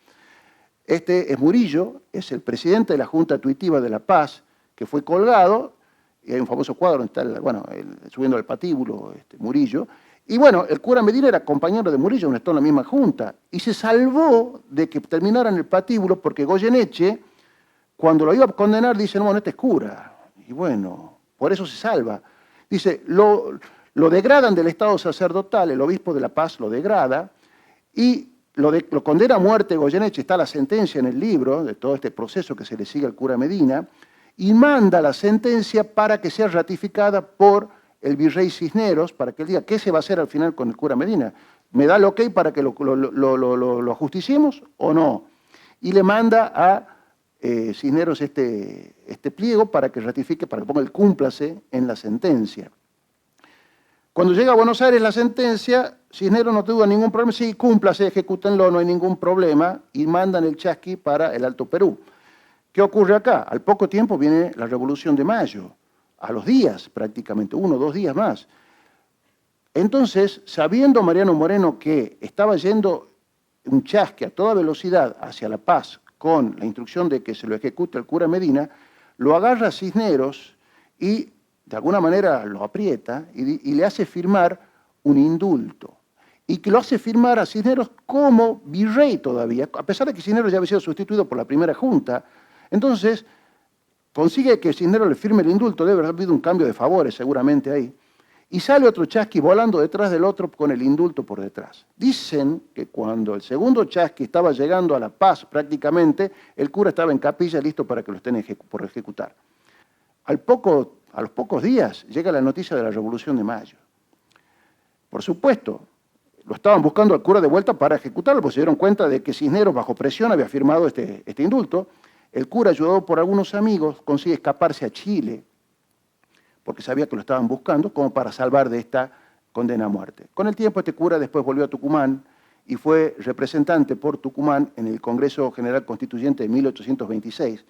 Este es Murillo, es el presidente de la Junta Tuitiva de La Paz, que fue colgado, y hay un famoso cuadro donde está subiendo al patíbulo, Murillo, y bueno, el cura Medina era compañero de Murillo, no está en la misma junta, y se salvó de que terminara en el patíbulo porque Goyeneche, cuando lo iba a condenar, dice, no, bueno, este es cura, y bueno, por eso se salva. Dice, lo degradan del estado sacerdotal, el obispo de La Paz lo degrada, y lo condena a muerte Goyeneche, está la sentencia en el libro de todo este proceso que se le sigue al cura Medina, y manda la sentencia para que sea ratificada por el virrey Cisneros, para que él diga qué se va a hacer al final con el cura Medina. ¿Me da el ok para que lo ajusticiemos o no? Y le manda a Cisneros este pliego para que ratifique, para que ponga el cúmplase en la sentencia. Cuando llega a Buenos Aires la sentencia, Cisneros no tuvo ningún problema, sí, cúmplase, ejecútenlo, no hay ningún problema, y mandan el chasqui para el Alto Perú. ¿Qué ocurre acá? Al poco tiempo viene la Revolución de Mayo, a los días prácticamente, 1 o 2 días más. Entonces, sabiendo Mariano Moreno que estaba yendo un chasqui a toda velocidad hacia La Paz con la instrucción de que se lo ejecute el cura Medina, lo agarra a Cisneros y de alguna manera lo aprieta y le hace firmar un indulto. Y que lo hace firmar a Cisneros como virrey todavía, a pesar de que Cisneros ya había sido sustituido por la primera junta. Entonces, consigue que Cisneros le firme el indulto, debe haber habido un cambio de favores seguramente ahí, y sale otro chasqui volando detrás del otro con el indulto por detrás. Dicen que cuando el segundo chasqui estaba llegando a La Paz prácticamente, el cura estaba en capilla listo para que lo estén por ejecutar. A los pocos días llega la noticia de la Revolución de Mayo. Por supuesto, lo estaban buscando al cura de vuelta para ejecutarlo, porque se dieron cuenta de que Cisneros, bajo presión, había firmado este indulto. El cura, ayudado por algunos amigos, consigue escaparse a Chile, porque sabía que lo estaban buscando, como para salvar de esta condena a muerte. Con el tiempo, este cura después volvió a Tucumán y fue representante por Tucumán en el Congreso General Constituyente de 1826,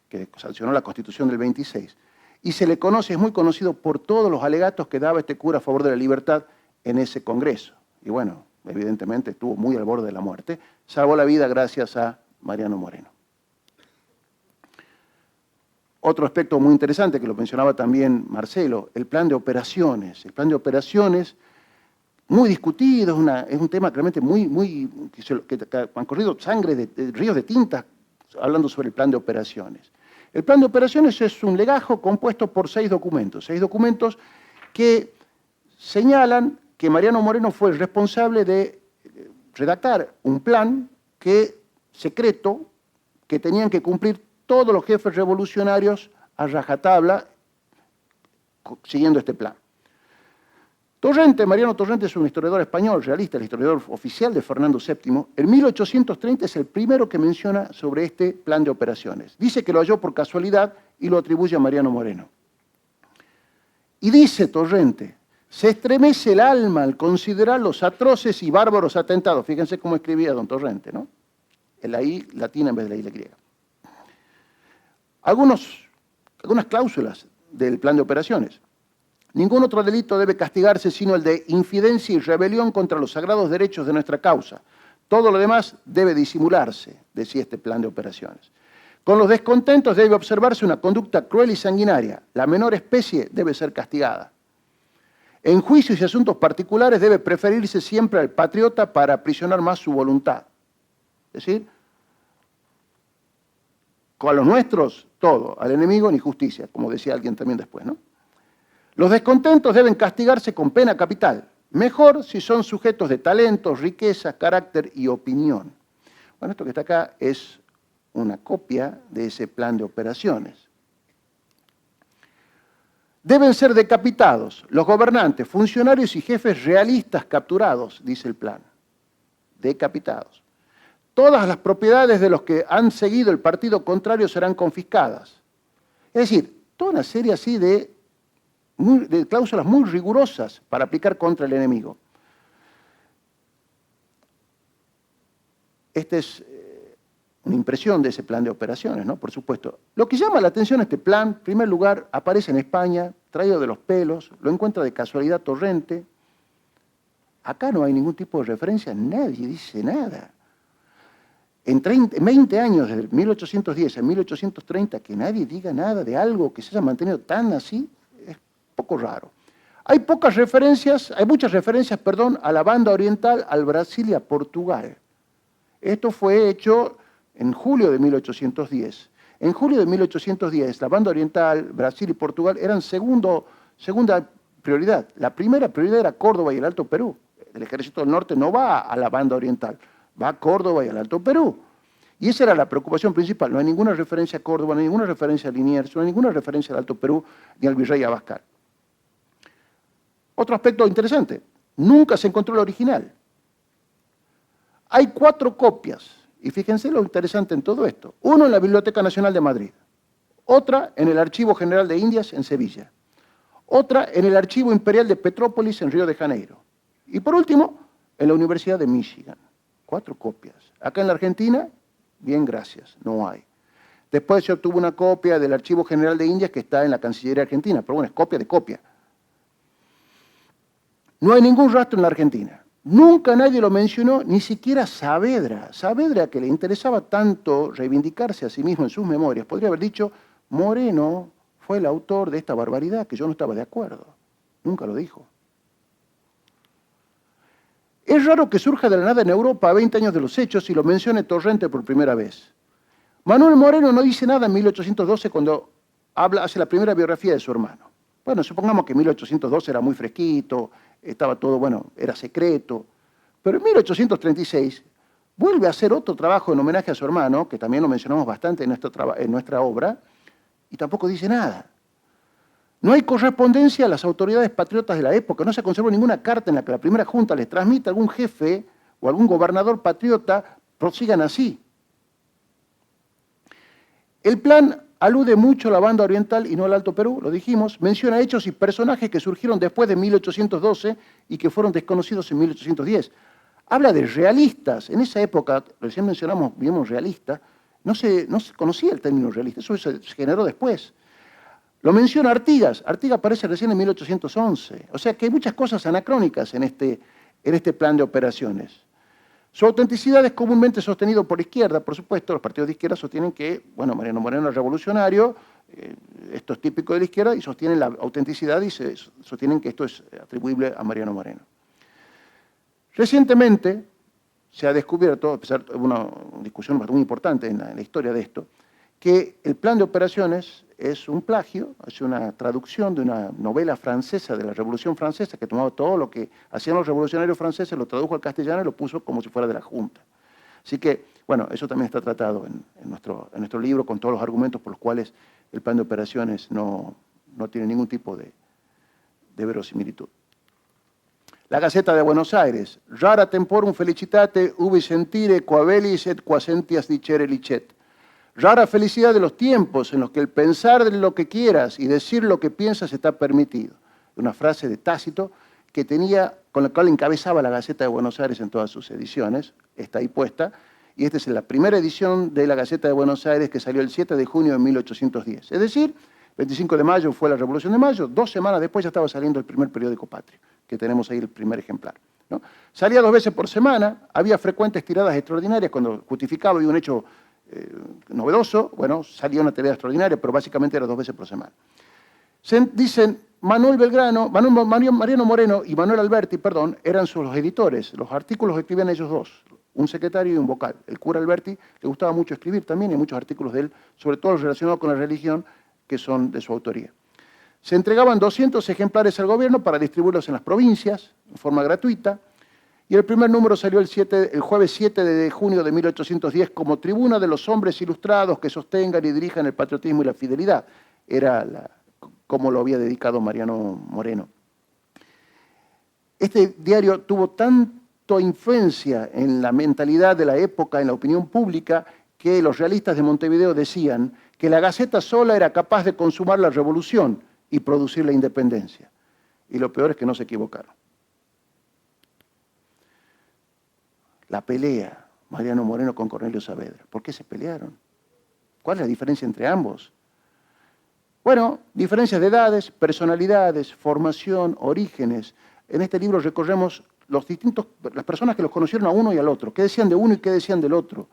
que sancionó la Constitución del 26. Y se le conoce, es muy conocido por todos los alegatos que daba este cura a favor de la libertad en ese Congreso. Y bueno, evidentemente estuvo muy al borde de la muerte. Salvó la vida gracias a Mariano Moreno. Otro aspecto muy interesante que lo mencionaba también Marcelo, el plan de operaciones. El plan de operaciones, muy discutido, es un tema realmente que han corrido sangre de ríos de tinta hablando sobre el plan de operaciones. El plan de operaciones es un legajo compuesto por 6 documentos que señalan que Mariano Moreno fue el responsable de redactar un plan secreto que tenían que cumplir todos los jefes revolucionarios a rajatabla siguiendo este plan. Mariano Torrente es un historiador español, realista, el historiador oficial de Fernando VII. En 1830 es el primero que menciona sobre este plan de operaciones. Dice que lo halló por casualidad y lo atribuye a Mariano Moreno. Y dice Torrente, se estremece el alma al considerar los atroces y bárbaros atentados. Fíjense cómo escribía don Torrente, ¿no? La I latina en vez de la I griega. Algunas cláusulas del plan de operaciones. Ningún otro delito debe castigarse sino el de infidencia y rebelión contra los sagrados derechos de nuestra causa. Todo lo demás debe disimularse, decía este plan de operaciones. Con los descontentos debe observarse una conducta cruel y sanguinaria. La menor especie debe ser castigada. En juicios y asuntos particulares debe preferirse siempre al patriota para aprisionar más su voluntad. Es decir, con los nuestros, todo. Al enemigo, ni justicia, como decía alguien también después, ¿no? Los descontentos deben castigarse con pena capital. Mejor si son sujetos de talentos, riqueza, carácter y opinión. Bueno, esto que está acá es una copia de ese plan de operaciones. Deben ser decapitados los gobernantes, funcionarios y jefes realistas capturados, dice el plan. Decapitados. Todas las propiedades de los que han seguido el partido contrario serán confiscadas. Es decir, toda una serie así de cláusulas muy rigurosas para aplicar contra el enemigo. Esta es una impresión de ese plan de operaciones, ¿no? Por supuesto. Lo que llama la atención a este plan, en primer lugar, aparece en España, traído de los pelos, lo encuentra de casualidad Torrente. Acá no hay ningún tipo de referencia, nadie dice nada. En 20 años, desde 1810 a 1830, que nadie diga nada de algo que se haya mantenido tan así, es poco raro. Hay muchas referencias, a la banda oriental, al Brasil y a Portugal. Esto fue hecho en julio de 1810. En julio de 1810, la banda oriental, Brasil y Portugal eran segunda prioridad. La primera prioridad era Córdoba y el Alto Perú. El Ejército del Norte no va a la banda oriental, va a Córdoba y al Alto Perú. Y esa era la preocupación principal. No hay ninguna referencia a Córdoba, no hay ninguna referencia a Liniers, no hay ninguna referencia al Alto Perú ni al virrey Abascal. Otro aspecto interesante, nunca se encontró el original. Hay 4 copias, y fíjense lo interesante en todo esto. Uno en la Biblioteca Nacional de Madrid, otra en el Archivo General de Indias en Sevilla, otra en el Archivo Imperial de Petrópolis en Río de Janeiro, y por último, en la Universidad de Michigan. 4 copias. Acá en la Argentina, bien, gracias, no hay. Después se obtuvo una copia del Archivo General de Indias que está en la Cancillería Argentina, pero bueno, es copia de copia. No hay ningún rastro en la Argentina. Nunca nadie lo mencionó, ni siquiera Saavedra. Saavedra, que le interesaba tanto reivindicarse a sí mismo en sus memorias, podría haber dicho, Moreno fue el autor de esta barbaridad, que yo no estaba de acuerdo. Nunca lo dijo. Es raro que surja de la nada en Europa a 20 años de los hechos y lo mencione Torrente por primera vez. Manuel Moreno no dice nada en 1812 cuando hace la primera biografía de su hermano. Bueno, supongamos que en 1812 era muy fresquito, estaba todo, bueno, era secreto. Pero en 1836 vuelve a hacer otro trabajo en homenaje a su hermano, que también lo mencionamos bastante en nuestra obra, y tampoco dice nada. No hay correspondencia a las autoridades patriotas de la época, no se conservó ninguna carta en la que la primera junta les transmita a algún jefe o algún gobernador patriota, prosigan así. El plan alude mucho a la banda oriental y no al Alto Perú, lo dijimos, menciona hechos y personajes que surgieron después de 1812 y que fueron desconocidos en 1810. Habla de realistas, en esa época, recién vimos realista, no se conocía el término realista, eso se generó después. Lo menciona Artigas aparece recién en 1811, o sea que hay muchas cosas anacrónicas en este plan de operaciones. Su autenticidad es comúnmente sostenido por la izquierda, por supuesto, los partidos de izquierda sostienen que, bueno, Mariano Moreno es revolucionario, esto es típico de la izquierda, y sostienen la autenticidad y sostienen que esto es atribuible a Mariano Moreno. Recientemente se ha descubierto, a pesar de una discusión muy importante en la historia de esto, que el plan de operaciones es un plagio, es una traducción de una novela francesa de la Revolución Francesa que tomaba todo lo que hacían los revolucionarios franceses, lo tradujo al castellano y lo puso como si fuera de la Junta. Así que, bueno, eso también está tratado en nuestro libro con todos los argumentos por los cuales el plan de operaciones no tiene ningún tipo de verosimilitud. La Gaceta de Buenos Aires. Rara temporum felicitate ubi sentire qua velis et qua sentias dicere licet. Rara felicidad de los tiempos en los que el pensar de lo que quieras y decir lo que piensas está permitido. Una frase de Tácito que con la cual encabezaba la Gaceta de Buenos Aires en todas sus ediciones, está ahí puesta, y esta es la primera edición de la Gaceta de Buenos Aires que salió el 7 de junio de 1810. Es decir, 25 de mayo fue la Revolución de Mayo, 2 semanas después ya estaba saliendo el primer periódico patrio, que tenemos ahí el primer ejemplar, ¿no? Salía 2 veces por semana, había frecuentes tiradas extraordinarias cuando justificaba un hecho novedoso, bueno, salía una tirada extraordinaria, pero básicamente era 2 veces por semana. Dicen, Mariano Moreno y Manuel Alberti, perdón, eran los editores, los artículos que escribían ellos dos, un secretario y un vocal. El cura Alberti le gustaba mucho escribir también, y hay muchos artículos de él, sobre todo relacionados con la religión, que son de su autoría. Se entregaban 200 ejemplares al gobierno para distribuirlos en las provincias, en forma gratuita, y el primer número salió el jueves 7 de junio de 1810 como Tribuna de los hombres ilustrados que sostengan y dirijan el patriotismo y la fidelidad. Era como lo había dedicado Mariano Moreno. Este diario tuvo tanta influencia en la mentalidad de la época, en la opinión pública, que los realistas de Montevideo decían que la Gaceta sola era capaz de consumar la revolución y producir la independencia. Y lo peor es que no se equivocaron. La pelea, Mariano Moreno con Cornelio Saavedra. ¿Por qué se pelearon? ¿Cuál es la diferencia entre ambos? Bueno, diferencias de edades, personalidades, formación, orígenes. En este libro recorremos las personas que los conocieron a uno y al otro, qué decían de uno y qué decían del otro,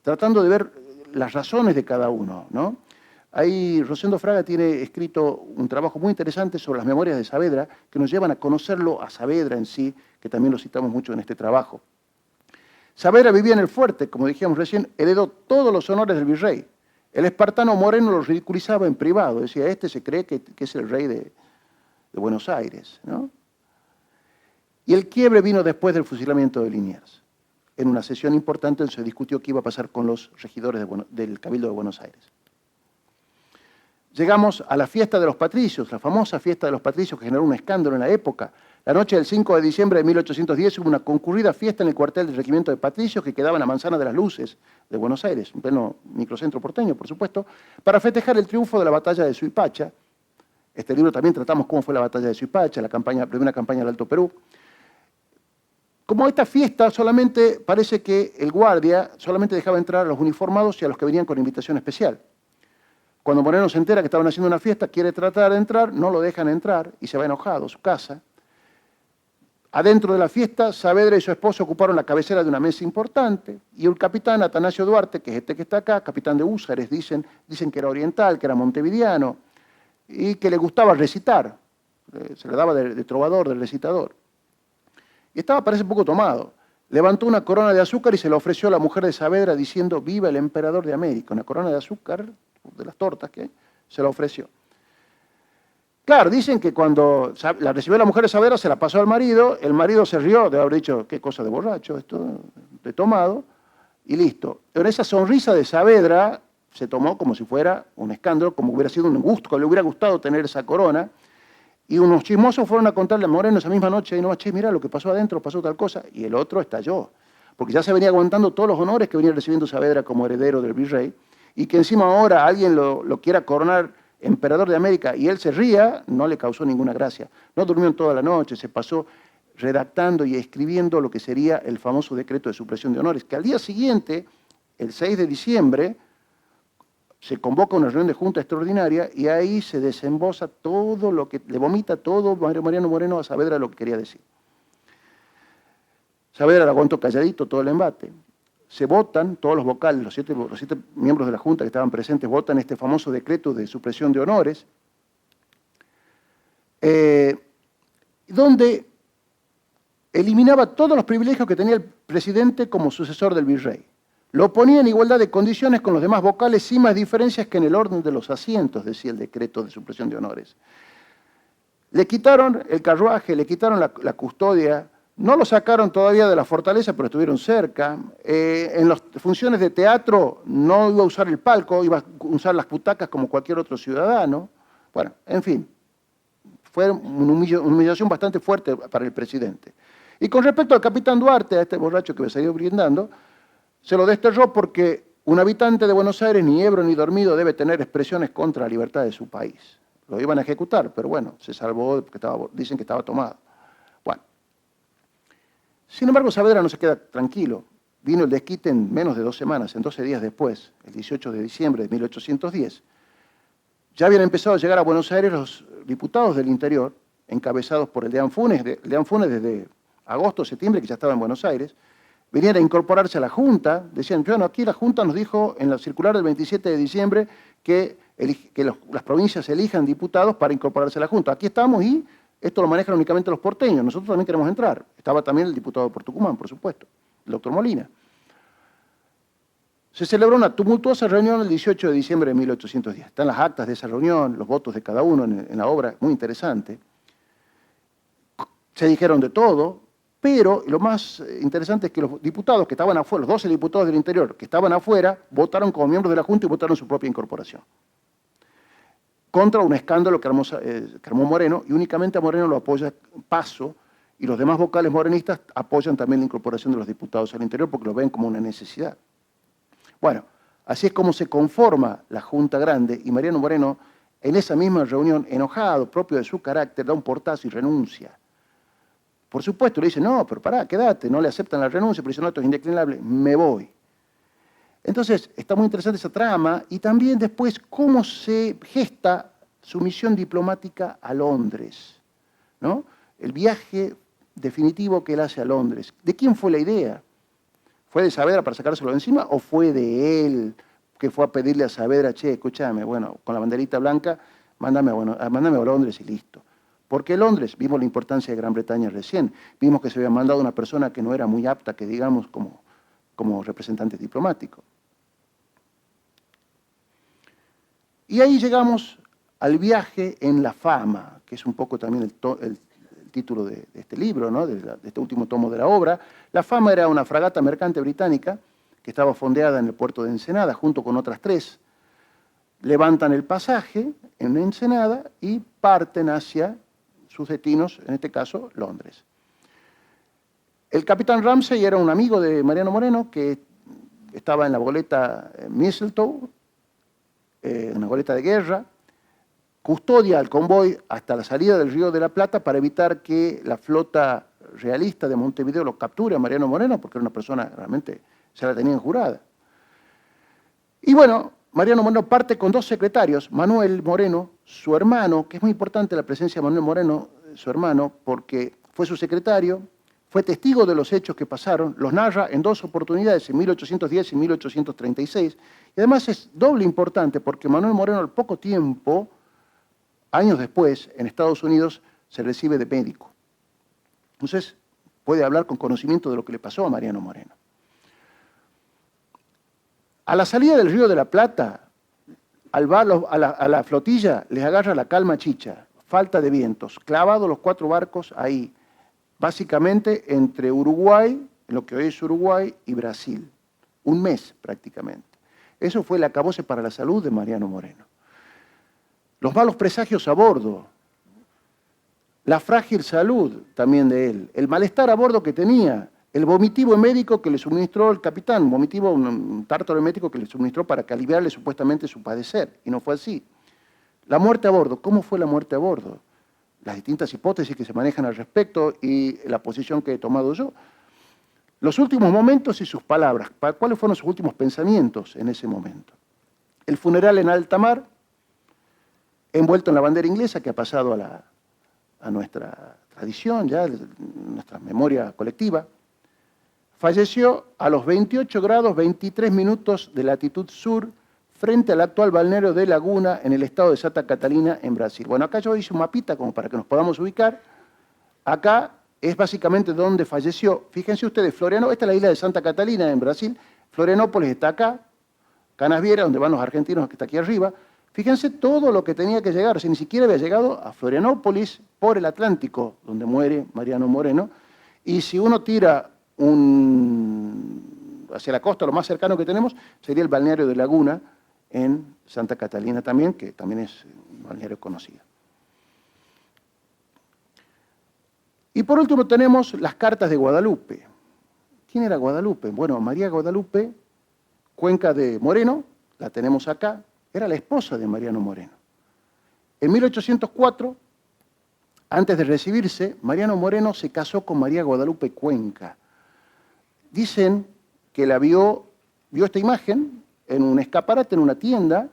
tratando de ver las razones de cada uno, ¿no? Ahí Rosendo Fraga tiene escrito un trabajo muy interesante sobre las memorias de Saavedra, que nos llevan a conocerlo a Saavedra en sí, que también lo citamos mucho en este trabajo. Saavedra vivía en el fuerte, como dijimos recién, heredó todos los honores del virrey. El espartano Moreno lo ridiculizaba en privado, decía, este se cree que es el rey de Buenos Aires, ¿no? Y el quiebre vino después del fusilamiento de Liniers. En una sesión importante se discutió qué iba a pasar con los regidores del Cabildo de Buenos Aires. Llegamos a la fiesta de los patricios, la famosa fiesta de los patricios que generó un escándalo en la época. La noche del 5 de diciembre de 1810 hubo una concurrida fiesta en el cuartel del regimiento de patricios que quedaba en la Manzana de las Luces de Buenos Aires, un pleno microcentro porteño, por supuesto, para festejar el triunfo de la batalla de Suipacha. Este libro también tratamos cómo fue la batalla de Suipacha, la primera campaña del Alto Perú. Como esta fiesta solamente parece que el guardia solamente dejaba entrar a los uniformados y a los que venían con invitación especial. Cuando Moreno se entera que estaban haciendo una fiesta, quiere tratar de entrar, no lo dejan entrar y se va enojado a su casa. Adentro de la fiesta, Saavedra y su esposo ocuparon la cabecera de una mesa importante y el capitán Atanasio Duarte, que es este que está acá, capitán de húsares, dicen que era oriental, que era montevideano y que le gustaba recitar, se le daba de trovador, de recitador. Y estaba, parece, un poco tomado. Levantó una corona de azúcar y se la ofreció a la mujer de Saavedra diciendo, viva el emperador de América. Una corona de azúcar, de las tortas que se la ofreció. Claro, dicen que cuando la recibió la mujer de Saavedra se la pasó al marido, el marido se rió de haber dicho, qué cosa de borracho, esto de tomado, y listo. Pero esa sonrisa de Saavedra se tomó como si fuera un escándalo, como hubiera sido un gusto, que le hubiera gustado tener esa corona. Y unos chismosos fueron a contarle a Moreno esa misma noche, y no, che, mirá lo que pasó adentro, pasó tal cosa, y el otro estalló, porque ya se venía aguantando todos los honores que venía recibiendo Saavedra como heredero del virrey, y que encima ahora alguien lo quiera coronar emperador de América y él se ría, no le causó ninguna gracia. No durmió en toda la noche, se pasó redactando y escribiendo lo que sería el famoso decreto de supresión de honores, que al día siguiente, el 6 de diciembre, se convoca una reunión de junta extraordinaria y ahí se desembosa todo lo que, le vomita todo Mariano Moreno a Saavedra lo que quería decir. Saavedra lo aguantó calladito todo el embate. Se votan, todos los vocales, los siete miembros de la Junta que estaban presentes, votan este famoso decreto de supresión de honores, donde eliminaba todos los privilegios que tenía el presidente como sucesor del virrey. Lo ponía en igualdad de condiciones con los demás vocales, sin más diferencias que en el orden de los asientos, decía el decreto de supresión de honores. Le quitaron el carruaje, le quitaron la custodia. No lo sacaron todavía de la fortaleza, pero estuvieron cerca. En las funciones de teatro no iba a usar el palco, iba a usar las butacas como cualquier otro ciudadano. Bueno, en fin, fue una humillación bastante fuerte para el presidente. Y con respecto al capitán Duarte, a este borracho que me salió brindando, se lo desterró porque un habitante de Buenos Aires, ni ebrio ni dormido, debe tener expresiones contra la libertad de su país. Lo iban a ejecutar, pero bueno, se salvó porque dicen que estaba tomado. Bueno. Sin embargo, Saavedra no se queda tranquilo. Vino el desquite en menos de 2 semanas, en 12 días después, el 18 de diciembre de 1810. Ya habían empezado a llegar a Buenos Aires los diputados del interior, encabezados por el Deán Funes desde agosto, septiembre, que ya estaba en Buenos Aires, venían a incorporarse a la Junta, decían, bueno, aquí la Junta nos dijo en la circular del 27 de diciembre que las provincias elijan diputados para incorporarse a la Junta. Aquí estamos y esto lo manejan únicamente los porteños, nosotros también queremos entrar. Estaba también el diputado por Tucumán, por supuesto, el doctor Molina. Se celebró una tumultuosa reunión el 18 de diciembre de 1810. Están las actas de esa reunión, los votos de cada uno en la obra, muy interesante. Se dijeron de todo, pero lo más interesante es que los diputados que estaban afuera, los 12 diputados del interior que estaban afuera, votaron como miembros de la Junta y votaron su propia incorporación. Contra un escándalo que armó Moreno, y únicamente a Moreno lo apoya Paso, y los demás vocales morenistas apoyan también la incorporación de los diputados al interior porque lo ven como una necesidad. Bueno, así es como se conforma la Junta Grande, y Mariano Moreno, en esa misma reunión, enojado, propio de su carácter, da un portazo y renuncia. Por supuesto, le dice, no, pero pará, quédate, no le aceptan la renuncia, pero dice, no, esto es indeclinable, me voy. Entonces, está muy interesante esa trama, y también después cómo se gesta su misión diplomática a Londres, ¿no? El viaje definitivo que él hace a Londres. ¿De quién fue la idea? ¿Fue de Saavedra para sacárselo de encima o fue de él que fue a pedirle a Saavedra, che, escúchame, bueno, con la banderita blanca, mándame a Londres y listo? ¿Por qué Londres? Vimos la importancia de Gran Bretaña recién. Vimos que se había mandado una persona que no era muy apta, que digamos, como representante diplomático. Y ahí llegamos al viaje en la fama, que es un poco también el título de este libro, ¿no? de este último tomo de la obra. La Fama era una fragata mercante británica que estaba fondeada en el puerto de Ensenada junto con otras 3. Levantan el pasaje en Ensenada y parten hacia sus destinos, en este caso, Londres. El capitán Ramsay era un amigo de Mariano Moreno que estaba en la goleta Mistletoe, una goleta de guerra, custodia al convoy hasta la salida del Río de la Plata para evitar que la flota realista de Montevideo lo capture a Mariano Moreno, porque era una persona realmente, se la tenían jurada. Y bueno, Mariano Moreno parte con 2 secretarios, Manuel Moreno, su hermano, que es muy importante la presencia de Manuel Moreno, su hermano, porque fue su secretario, fue testigo de los hechos que pasaron, los narra en 2 oportunidades, en 1810 y 1836, y además es doble importante porque Manuel Moreno al poco tiempo, años después, en Estados Unidos, se recibe de médico. Entonces, puede hablar con conocimiento de lo que le pasó a Mariano Moreno. A la salida del Río de la Plata, a la flotilla les agarra la calma chicha, falta de vientos, clavados los 4 barcos ahí, básicamente entre Uruguay, lo que hoy es Uruguay, y Brasil. Un mes prácticamente. Eso fue el acabose para la salud de Mariano Moreno. Los malos presagios a bordo, la frágil salud también de él, el malestar a bordo que tenía, el vomitivo médico que le suministró el capitán, un tártaro médico que le suministró para que aliviarle supuestamente su padecer, y no fue así. La muerte a bordo, ¿cómo fue la muerte a bordo? Las distintas hipótesis que se manejan al respecto y la posición que he tomado yo. Los últimos momentos y sus palabras, ¿cuáles fueron sus últimos pensamientos en ese momento? El funeral en alta mar, envuelto en la bandera inglesa que ha pasado a nuestra tradición, ya, nuestra memoria colectiva. Falleció a los 28 grados 23 minutos de latitud sur, frente al actual balneario de Laguna, en el estado de Santa Catalina, en Brasil. Bueno, acá yo hice un mapita como para que nos podamos ubicar. Acá es básicamente donde falleció. Fíjense ustedes, Florianópolis, esta es la isla de Santa Catalina, en Brasil. Florianópolis está acá, Canasviera, donde van los argentinos, que está aquí arriba. Fíjense todo lo que tenía que llegar, o sea, ni siquiera había llegado a Florianópolis por el Atlántico, donde muere Mariano Moreno. Y si uno tira hacia la costa, lo más cercano que tenemos, sería el balneario de Laguna, en Santa Catalina también, que también es un balneario conocido. Y por último tenemos las cartas de Guadalupe. ¿Quién era Guadalupe? Bueno, María Guadalupe, Cuenca de Moreno, la tenemos acá, era la esposa de Mariano Moreno. En 1804, antes de recibirse, Mariano Moreno se casó con María Guadalupe Cuenca. Dicen que la vio esta imagen en un escaparate, en una tienda,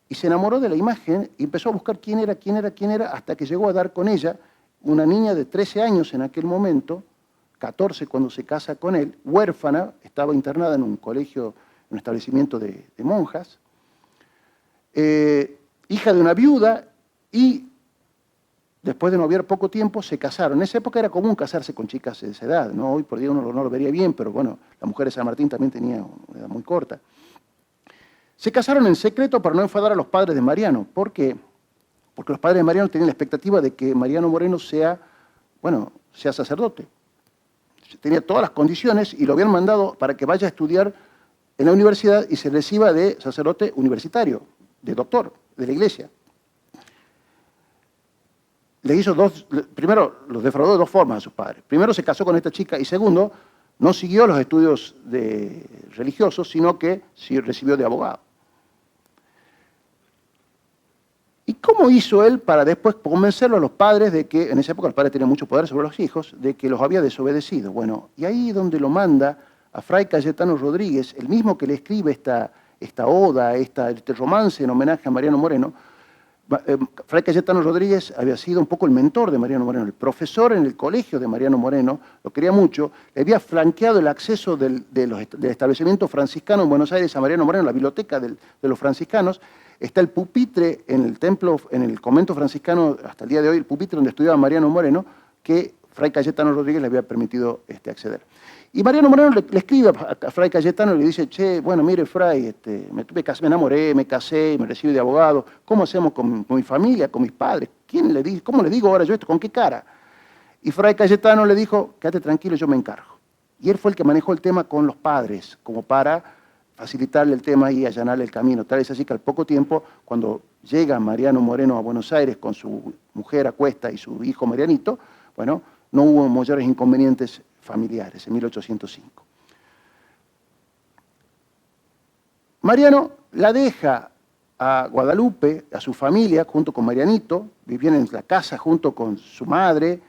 y y se enamoró de la imagen y empezó a buscar quién era, hasta que llegó a dar con ella, una niña de 13 años en aquel momento, 14 cuando se casa con él, huérfana, estaba internada en un colegio, en un establecimiento de monjas, hija de una viuda, y después de noviar poco tiempo se casaron. En esa época era común casarse con chicas de esa edad, ¿no? Hoy por día uno no lo vería bien, pero bueno, la mujer de San Martín también tenía una edad muy corta. Se casaron en secreto para no enfadar a los padres de Mariano. ¿Por qué? Porque los padres de Mariano tenían la expectativa de que Mariano Moreno sea sacerdote. Tenía todas las condiciones y lo habían mandado para que vaya a estudiar en la universidad y se reciba de sacerdote universitario, de doctor, de la iglesia. Primero, los defraudó de dos formas a sus padres. Primero, se casó con esta chica y segundo, no siguió los estudios religiosos, sino que sí recibió de abogado. ¿Y cómo hizo él para después convencerlo a los padres de que, en esa época los padres tenían mucho poder sobre los hijos, de que los había desobedecido? Bueno, y ahí es donde lo manda a Fray Cayetano Rodríguez, el mismo que le escribe esta oda, este romance en homenaje a Mariano Moreno. Fray Cayetano Rodríguez había sido un poco el mentor de Mariano Moreno, el profesor en el colegio de Mariano Moreno, lo quería mucho, le había flanqueado el acceso del establecimiento franciscano en Buenos Aires a Mariano Moreno, la biblioteca de los franciscanos. Está el pupitre en el templo, en el convento franciscano, hasta el día de hoy, el pupitre donde estudiaba Mariano Moreno, que Fray Cayetano Rodríguez le había permitido acceder. Y Mariano Moreno le escribe a Fray Cayetano y le dice, che, bueno, mire, Fray, me enamoré, me casé, me recibí de abogado, ¿cómo hacemos con mi familia, con mis padres? ¿Cómo le digo ahora yo esto? ¿Con qué cara? Y Fray Cayetano le dijo, quédate tranquilo, yo me encargo. Y él fue el que manejó el tema con los padres, como para facilitarle el tema y allanarle el camino. Tal es así que al poco tiempo, cuando llega Mariano Moreno a Buenos Aires con su mujer a cuesta y su hijo Marianito, bueno, no hubo mayores inconvenientes familiares en 1805. Mariano la deja a Guadalupe, a su familia, junto con Marianito, vivían en la casa junto con su madre,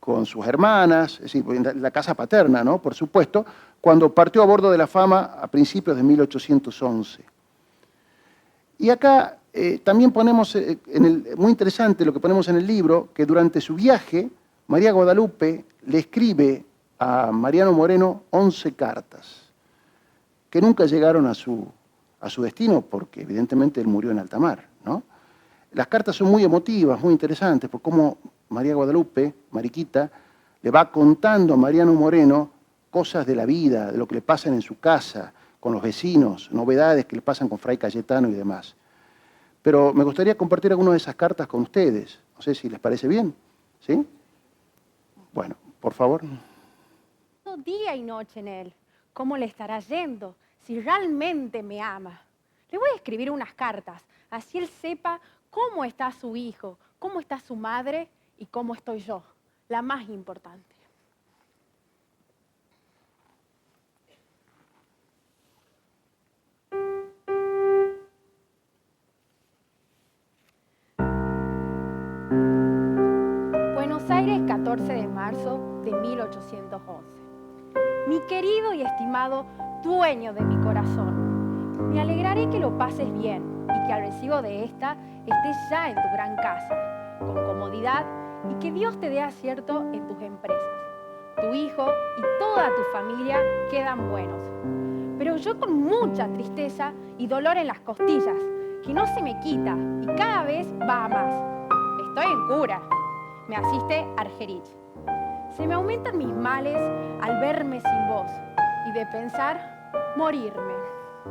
con sus hermanas, es decir, en la casa paterna, ¿no? Por supuesto, cuando partió a bordo de la Fama a principios de 1811. Y acá también ponemos, muy interesante lo que ponemos en el libro, que durante su viaje, María Guadalupe le escribe a Mariano Moreno 11 cartas, que nunca llegaron a su destino, porque evidentemente él murió en alta mar, ¿no? Las cartas son muy emotivas, muy interesantes, por cómo María Guadalupe, Mariquita, le va contando a Mariano Moreno cosas de la vida, de lo que le pasan en su casa, con los vecinos, novedades que le pasan con Fray Cayetano y demás. Pero me gustaría compartir algunas de esas cartas con ustedes. No sé si les parece bien, ¿sí? Bueno, por favor. Día y noche en él. ¿Cómo le estará yendo? Si realmente me ama. Le voy a escribir unas cartas, así él sepa cómo está su hijo, cómo está su madre y cómo estoy yo, la más importante. Buenos Aires, 14 de marzo de 1811. Mi querido y estimado dueño de mi corazón, me alegraré que lo pases bien y que al recibo de esta estés ya en tu gran casa, con comodidad, y que Dios te dé acierto en tus empresas. Tu hijo y toda tu familia quedan buenos. Pero yo con mucha tristeza y dolor en las costillas, que no se me quita y cada vez va a más. Estoy en cura. Me asiste Argerich. Se me aumentan mis males al verme sin vos y de pensar morirme.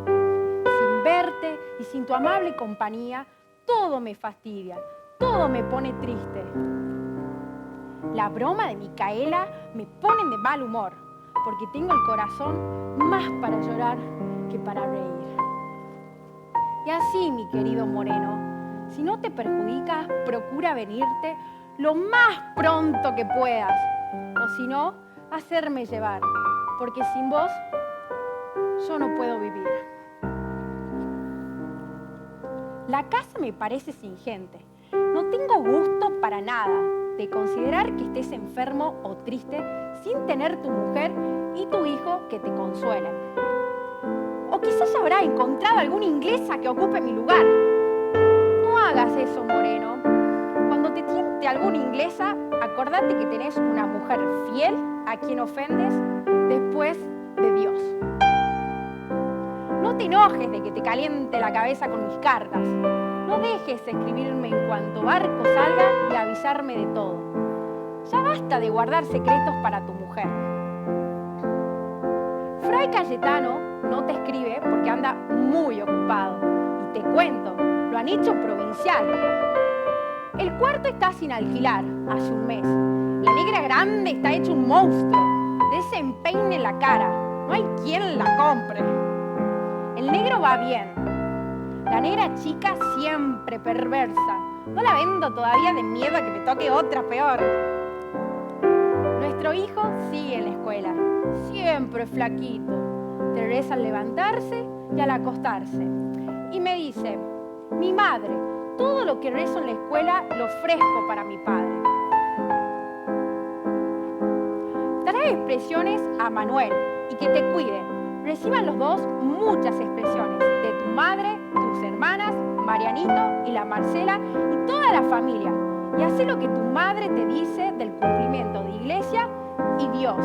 Sin verte y sin tu amable compañía, todo me fastidia, todo me pone triste. La broma de Micaela me pone de mal humor, porque tengo el corazón más para llorar que para reír. Y así, mi querido Moreno, si no te perjudicas, procura venirte lo más pronto que puedas, o si no, hacerme llevar, porque sin vos yo no puedo vivir. La casa me parece sin gente. No tengo gusto para nada de considerar que estés enfermo o triste sin tener tu mujer y tu hijo que te consuelen. O quizás habrá encontrado alguna inglesa que ocupe mi lugar. hagas eso, Moreno. Cuando te tiente alguna inglesa, acordate que tenés una mujer fiel a quien ofendes después de Dios. No te enojes de que te caliente la cabeza con mis cartas. No dejes escribirme en cuanto barco salga y avisarme de todo. Ya basta de guardar secretos para tu mujer. Fray Cayetano no te escribe porque anda muy ocupado. Y te cuento, lo han hecho provincial. El cuarto está sin alquilar hace un mes. La negra grande está hecho un monstruo. Desempeine en la cara. No hay quien la compre. El negro va bien. La negra chica siempre perversa. No la vendo todavía de miedo a que me toque otra peor. Nuestro hijo sigue en la escuela. Siempre flaquito. Te reza al levantarse y al acostarse. Y me dice, mi madre, todo lo que rezo en la escuela lo ofrezco para mi padre. Trae expresiones a Manuel y que te cuide. Reciban los dos muchas expresiones de tu madre, tus hermanas, Marianito y la Marcela y toda la familia. Y haz lo que tu madre te dice del cumplimiento de iglesia y Dios.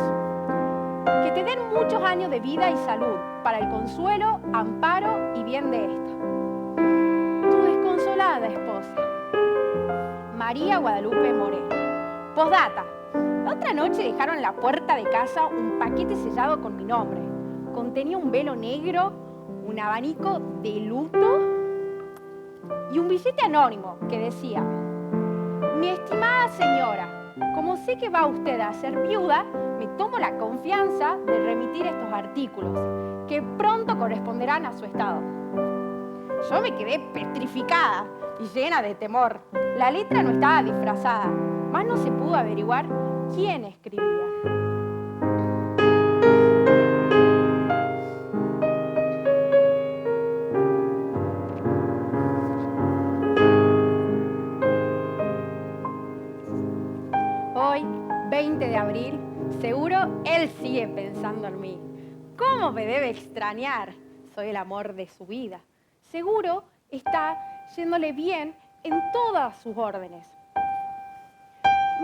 Que te den muchos años de vida y salud para el consuelo, amparo y bien de esta. Tu desconsolada esposa, María Guadalupe Moreno. Postdata. La otra noche dejaron en la puerta de casa un paquete sellado con mi nombre. Contenía un velo negro, un abanico de luto y un billete anónimo que decía: mi estimada señora, como sé que va usted a ser viuda, me tomo la confianza de remitir estos artículos, que pronto corresponderán a su estado. Yo me quedé petrificada y llena de temor. La letra no estaba disfrazada, más no se pudo averiguar quién escribía. Hoy, 20 de abril, seguro él sigue pensando en mí. ¿Cómo me debe extrañar? Soy el amor de su vida. Seguro está yéndole bien en todas sus órdenes.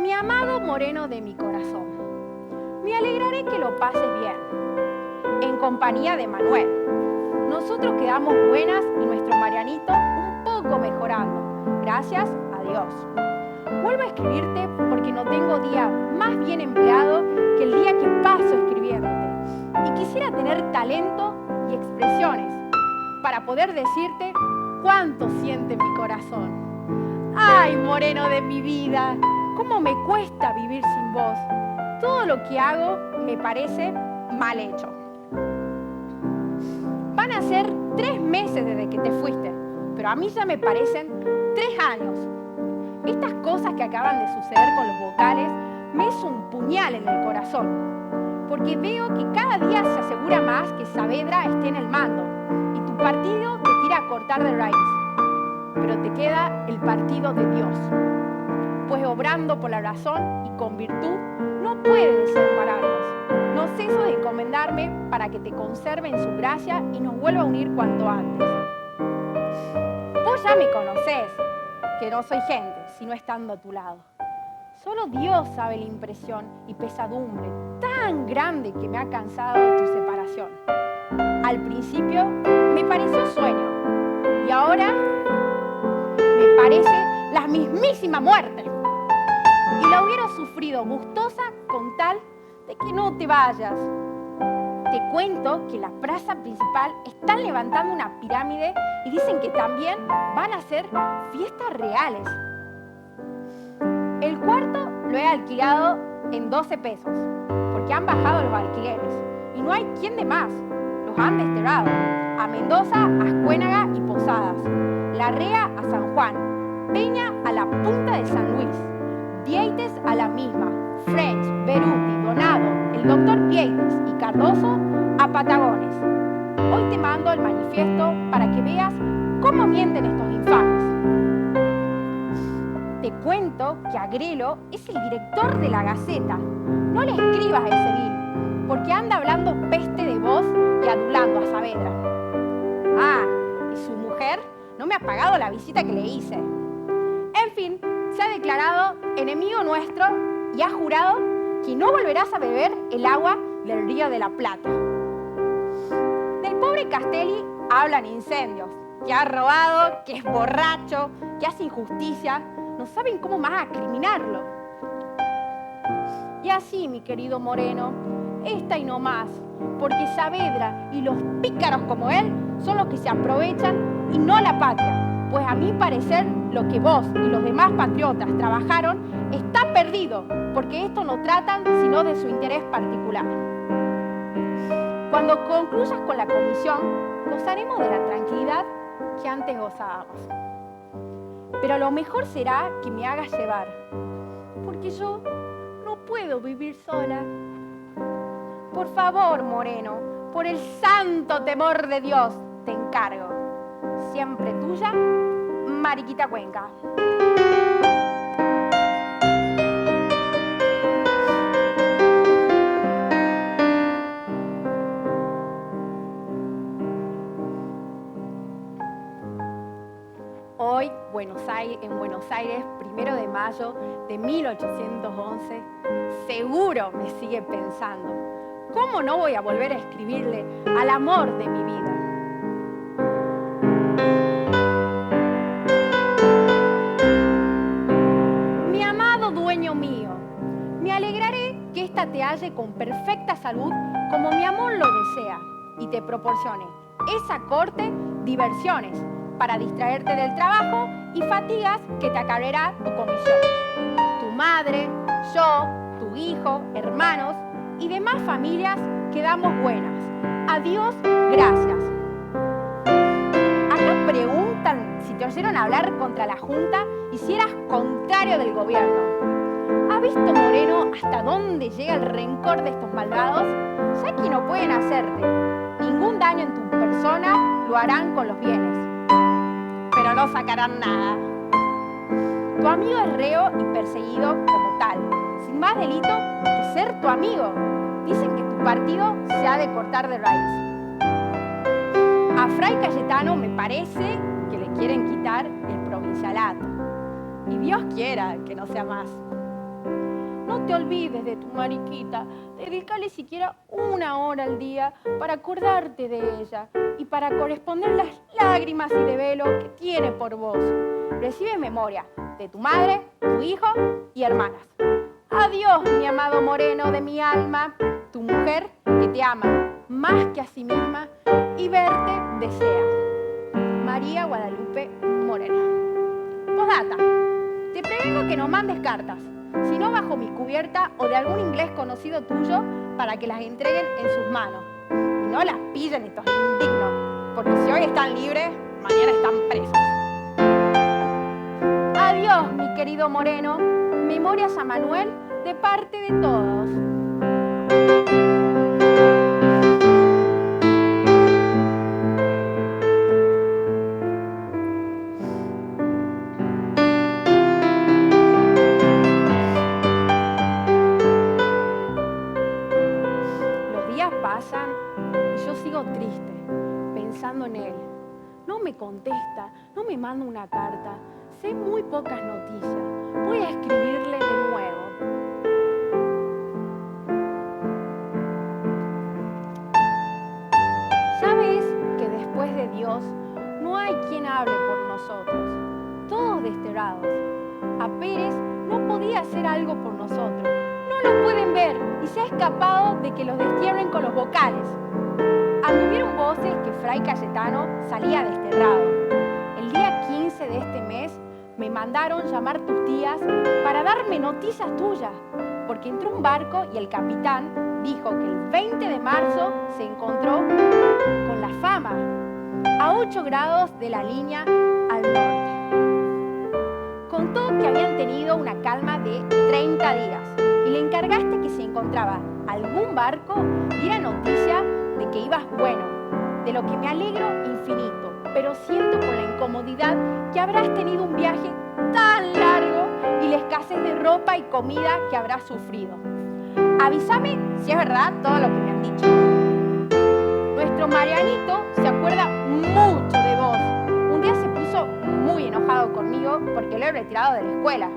Mi amado Moreno de mi corazón, me alegraré que lo pases bien, en compañía de Manuel. Nosotros quedamos buenas y nuestro Marianito un poco mejorando, gracias a Dios. Vuelvo a escribirte porque no tengo día más bien empleado que el día que paso escribiéndote. Y quisiera tener talento y expresiones para poder decirte cuánto siente mi corazón. ¡Ay, Moreno de mi vida! ¿Cómo me cuesta vivir sin vos? Todo lo que hago me parece mal hecho. Van a ser 3 meses desde que te fuiste, pero a mí ya me parecen 3 años. Estas cosas que acaban de suceder con los vocales me es un puñal en el corazón, porque veo que cada día se asegura más que Saavedra esté en el mando y tu partido te tira a cortar de raíz, pero te queda el partido de Dios, pues obrando por la razón y con virtud no puede desampararnos. No ceso de encomendarme para que te conserve en su gracia y nos vuelva a unir cuanto antes. Vos ya me conocés, que no soy gente, sino estando a tu lado. Solo Dios sabe la impresión y pesadumbre tan grande que me ha cansado tu separación. Al principio me pareció sueño y ahora me parece la mismísima muerte. Y la hubiera sufrido gustosa con tal de que no te vayas. Te cuento que en la plaza principal están levantando una pirámide y dicen que también van a hacer fiestas reales. El cuarto lo he alquilado en 12 pesos, porque han bajado los alquileres y no hay quien de más. Los han desterrado a Mendoza, Ascuénaga y Posadas, Larrea a San Juan, Peña a la punta de San Luis, Vieites a la misma, French, Beruti, Donado, el doctor Vieites y Cardoso a Patagones. Hoy te mando el manifiesto para que veas cómo mienten estos infames. Te cuento que Agrelo es el director de la Gaceta. No le escribas a ese vil, porque anda hablando peste de vos y adulando a Saavedra. Ah, y su mujer no me ha pagado la la visita que le hice. En fin, se ha declarado enemigo nuestro y ha jurado que no volverás a beber el agua del Río de la Plata. Del pobre Castelli hablan incendios, que ha robado, que es borracho, que hace injusticia. No saben cómo más acriminarlo. Y así, mi querido Moreno, esta y no más, porque Saavedra y los pícaros como él son los que se aprovechan y no la patria, pues a mi parecer lo que vos y los demás patriotas trabajaron está perdido, porque esto no tratan sino de su interés particular. Cuando concluyas con la comisión, gozaremos de la tranquilidad que antes gozábamos. Pero lo mejor será que me hagas llevar, porque yo no puedo vivir sola. Por favor, Moreno, por el santo temor de Dios, te encargo. Siempre tuya, Mariquita Cuenca. Hoy, en Buenos Aires, 1 de mayo de 1811, seguro me sigue pensando, ¿cómo no voy a volver a escribirle al amor de mi vida? Mi amado dueño mío, me alegraré que ésta te halle con perfecta salud como mi amor lo desea y te proporcione esa corte diversiones para distraerte del trabajo y fatigas que te acarreará tu comisión. Tu madre, yo, tu hijo, hermanos y demás familias quedamos buenas. A Dios, gracias. Acá preguntan si te oyeron hablar contra la Junta y si eras contrario del gobierno. ¿Has visto, Moreno, hasta dónde llega el rencor de estos malvados? Ya que no pueden hacerte ningún daño en tu persona, lo harán con los bienes, pero no sacarán nada. Tu amigo es reo y perseguido como tal, sin más delito que ser tu amigo. Dicen que tu partido se ha de cortar de raíz. A Fray Cayetano me parece que le quieren quitar el provincialato. Y Dios quiera que no sea más. No te olvides de tu Mariquita. Dedícale siquiera 1 hora al día para acordarte de ella y para corresponder las lágrimas y desvelo que tiene por vos. Recibe memoria de tu madre, tu hijo y hermanas. Adiós, mi amado Moreno de mi alma, tu mujer que te ama más que a sí misma y verte desea. María Guadalupe Moreno. Postdata. Te prevengo que no mandes cartas, sino bajo mi cubierta o de algún inglés conocido tuyo para que las entreguen en sus manos. Y no las pillen estos indignos, porque si hoy están libres, mañana están presos. Adiós, mi querido Moreno. Memorias a Manuel de parte de todos. Los días pasan y yo sigo triste, pensando en él. No me contesta, no me manda una carta. Sé muy pocas noticias. Voy a escribirle de nuevo. Sabes que después de Dios no hay quien hable por nosotros. Todos desterrados. A Pérez no podía hacer algo por nosotros. No lo pueden ver y se ha escapado de que los destierren con los vocales. Anduvieron voces que Fray Cayetano salía desterrado. El día 15 de este mes me mandaron llamar tus tías para darme noticias tuyas, porque entró un barco y el capitán dijo que el 20 de marzo se encontró con la Fama, a 8 grados de la línea al norte. Contó que habían tenido una calma de 30 días y le encargaste que si encontraba algún barco diera noticia de que ibas bueno, de lo que me alegro infinito. Pero siento con la incomodidad que habrás tenido un viaje tan largo y la escasez de ropa y comida que habrás sufrido. Avísame si es verdad todo lo que me han dicho. Nuestro Marianito se acuerda mucho de vos. Un día se puso muy retirado de la escuela.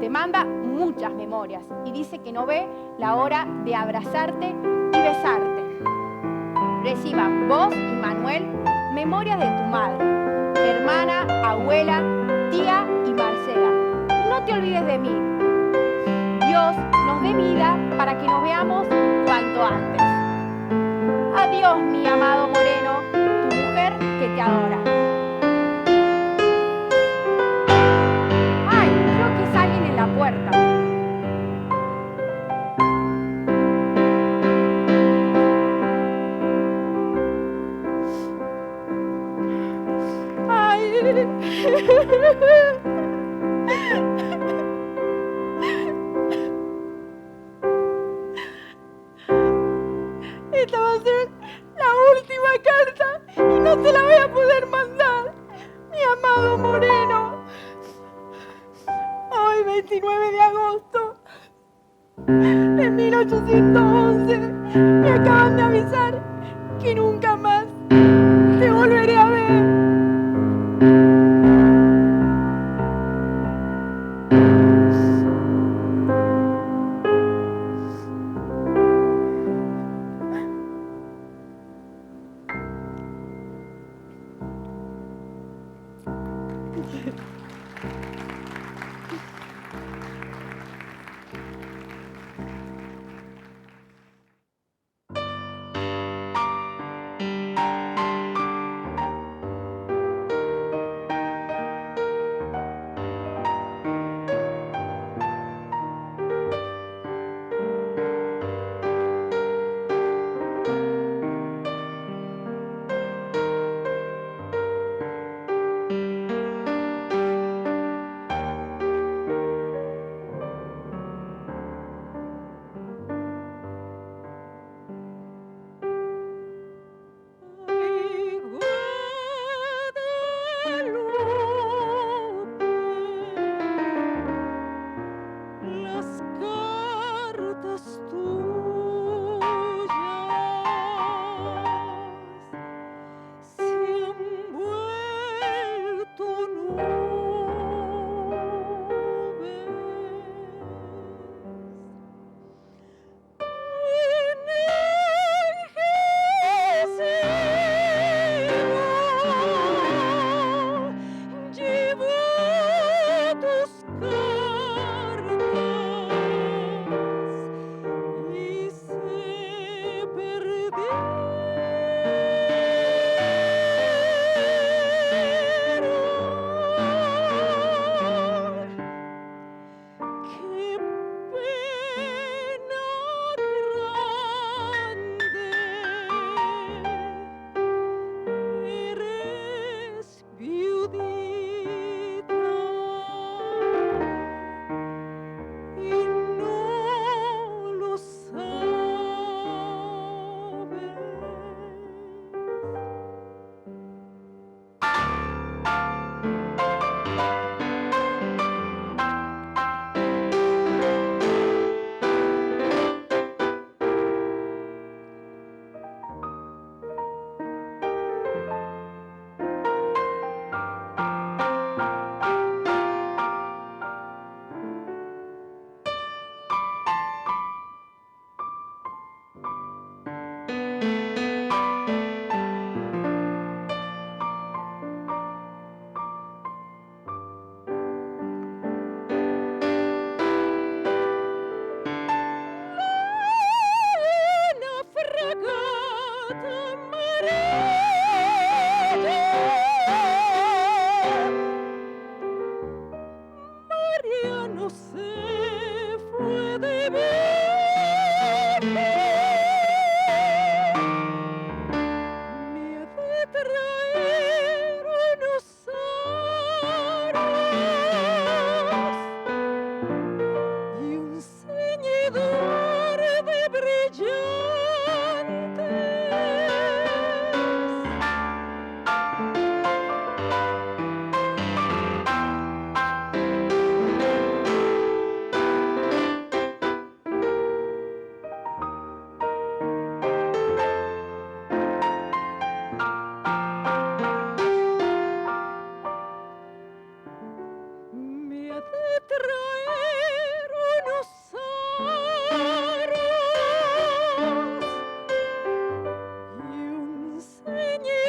Te manda muchas memorias y dice que no ve la hora de abrazarte y besarte. Reciban vos y Manuel memorias de tu madre, hermana, abuela, tía y Marcela. Y no te olvides de mí. Dios nos dé vida para que nos veamos cuanto antes. Adiós, mi amado Moreno, tu mujer que te adora. Ay, creo que es alguien en la puerta. Esta va a ser la última carta y no te la voy a poder mandar, mi amado Moreno. Hoy, 29 de agosto de 1811, me acaban de avisar que nunca más te volveré a ver.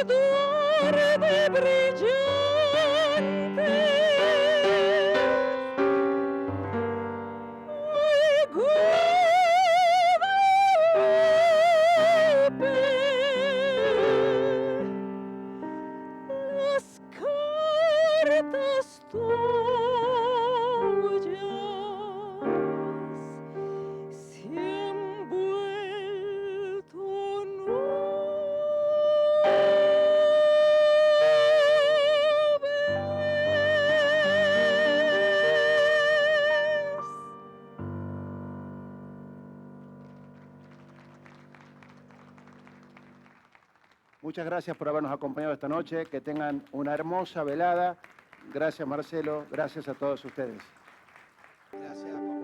alrededor de brillantes. Las cartas tuyas se han vuelto nubes. Muchas gracias por habernos acompañado esta noche. Que tengan una hermosa velada. Gracias, Marcelo. Gracias a todos ustedes. Gracias.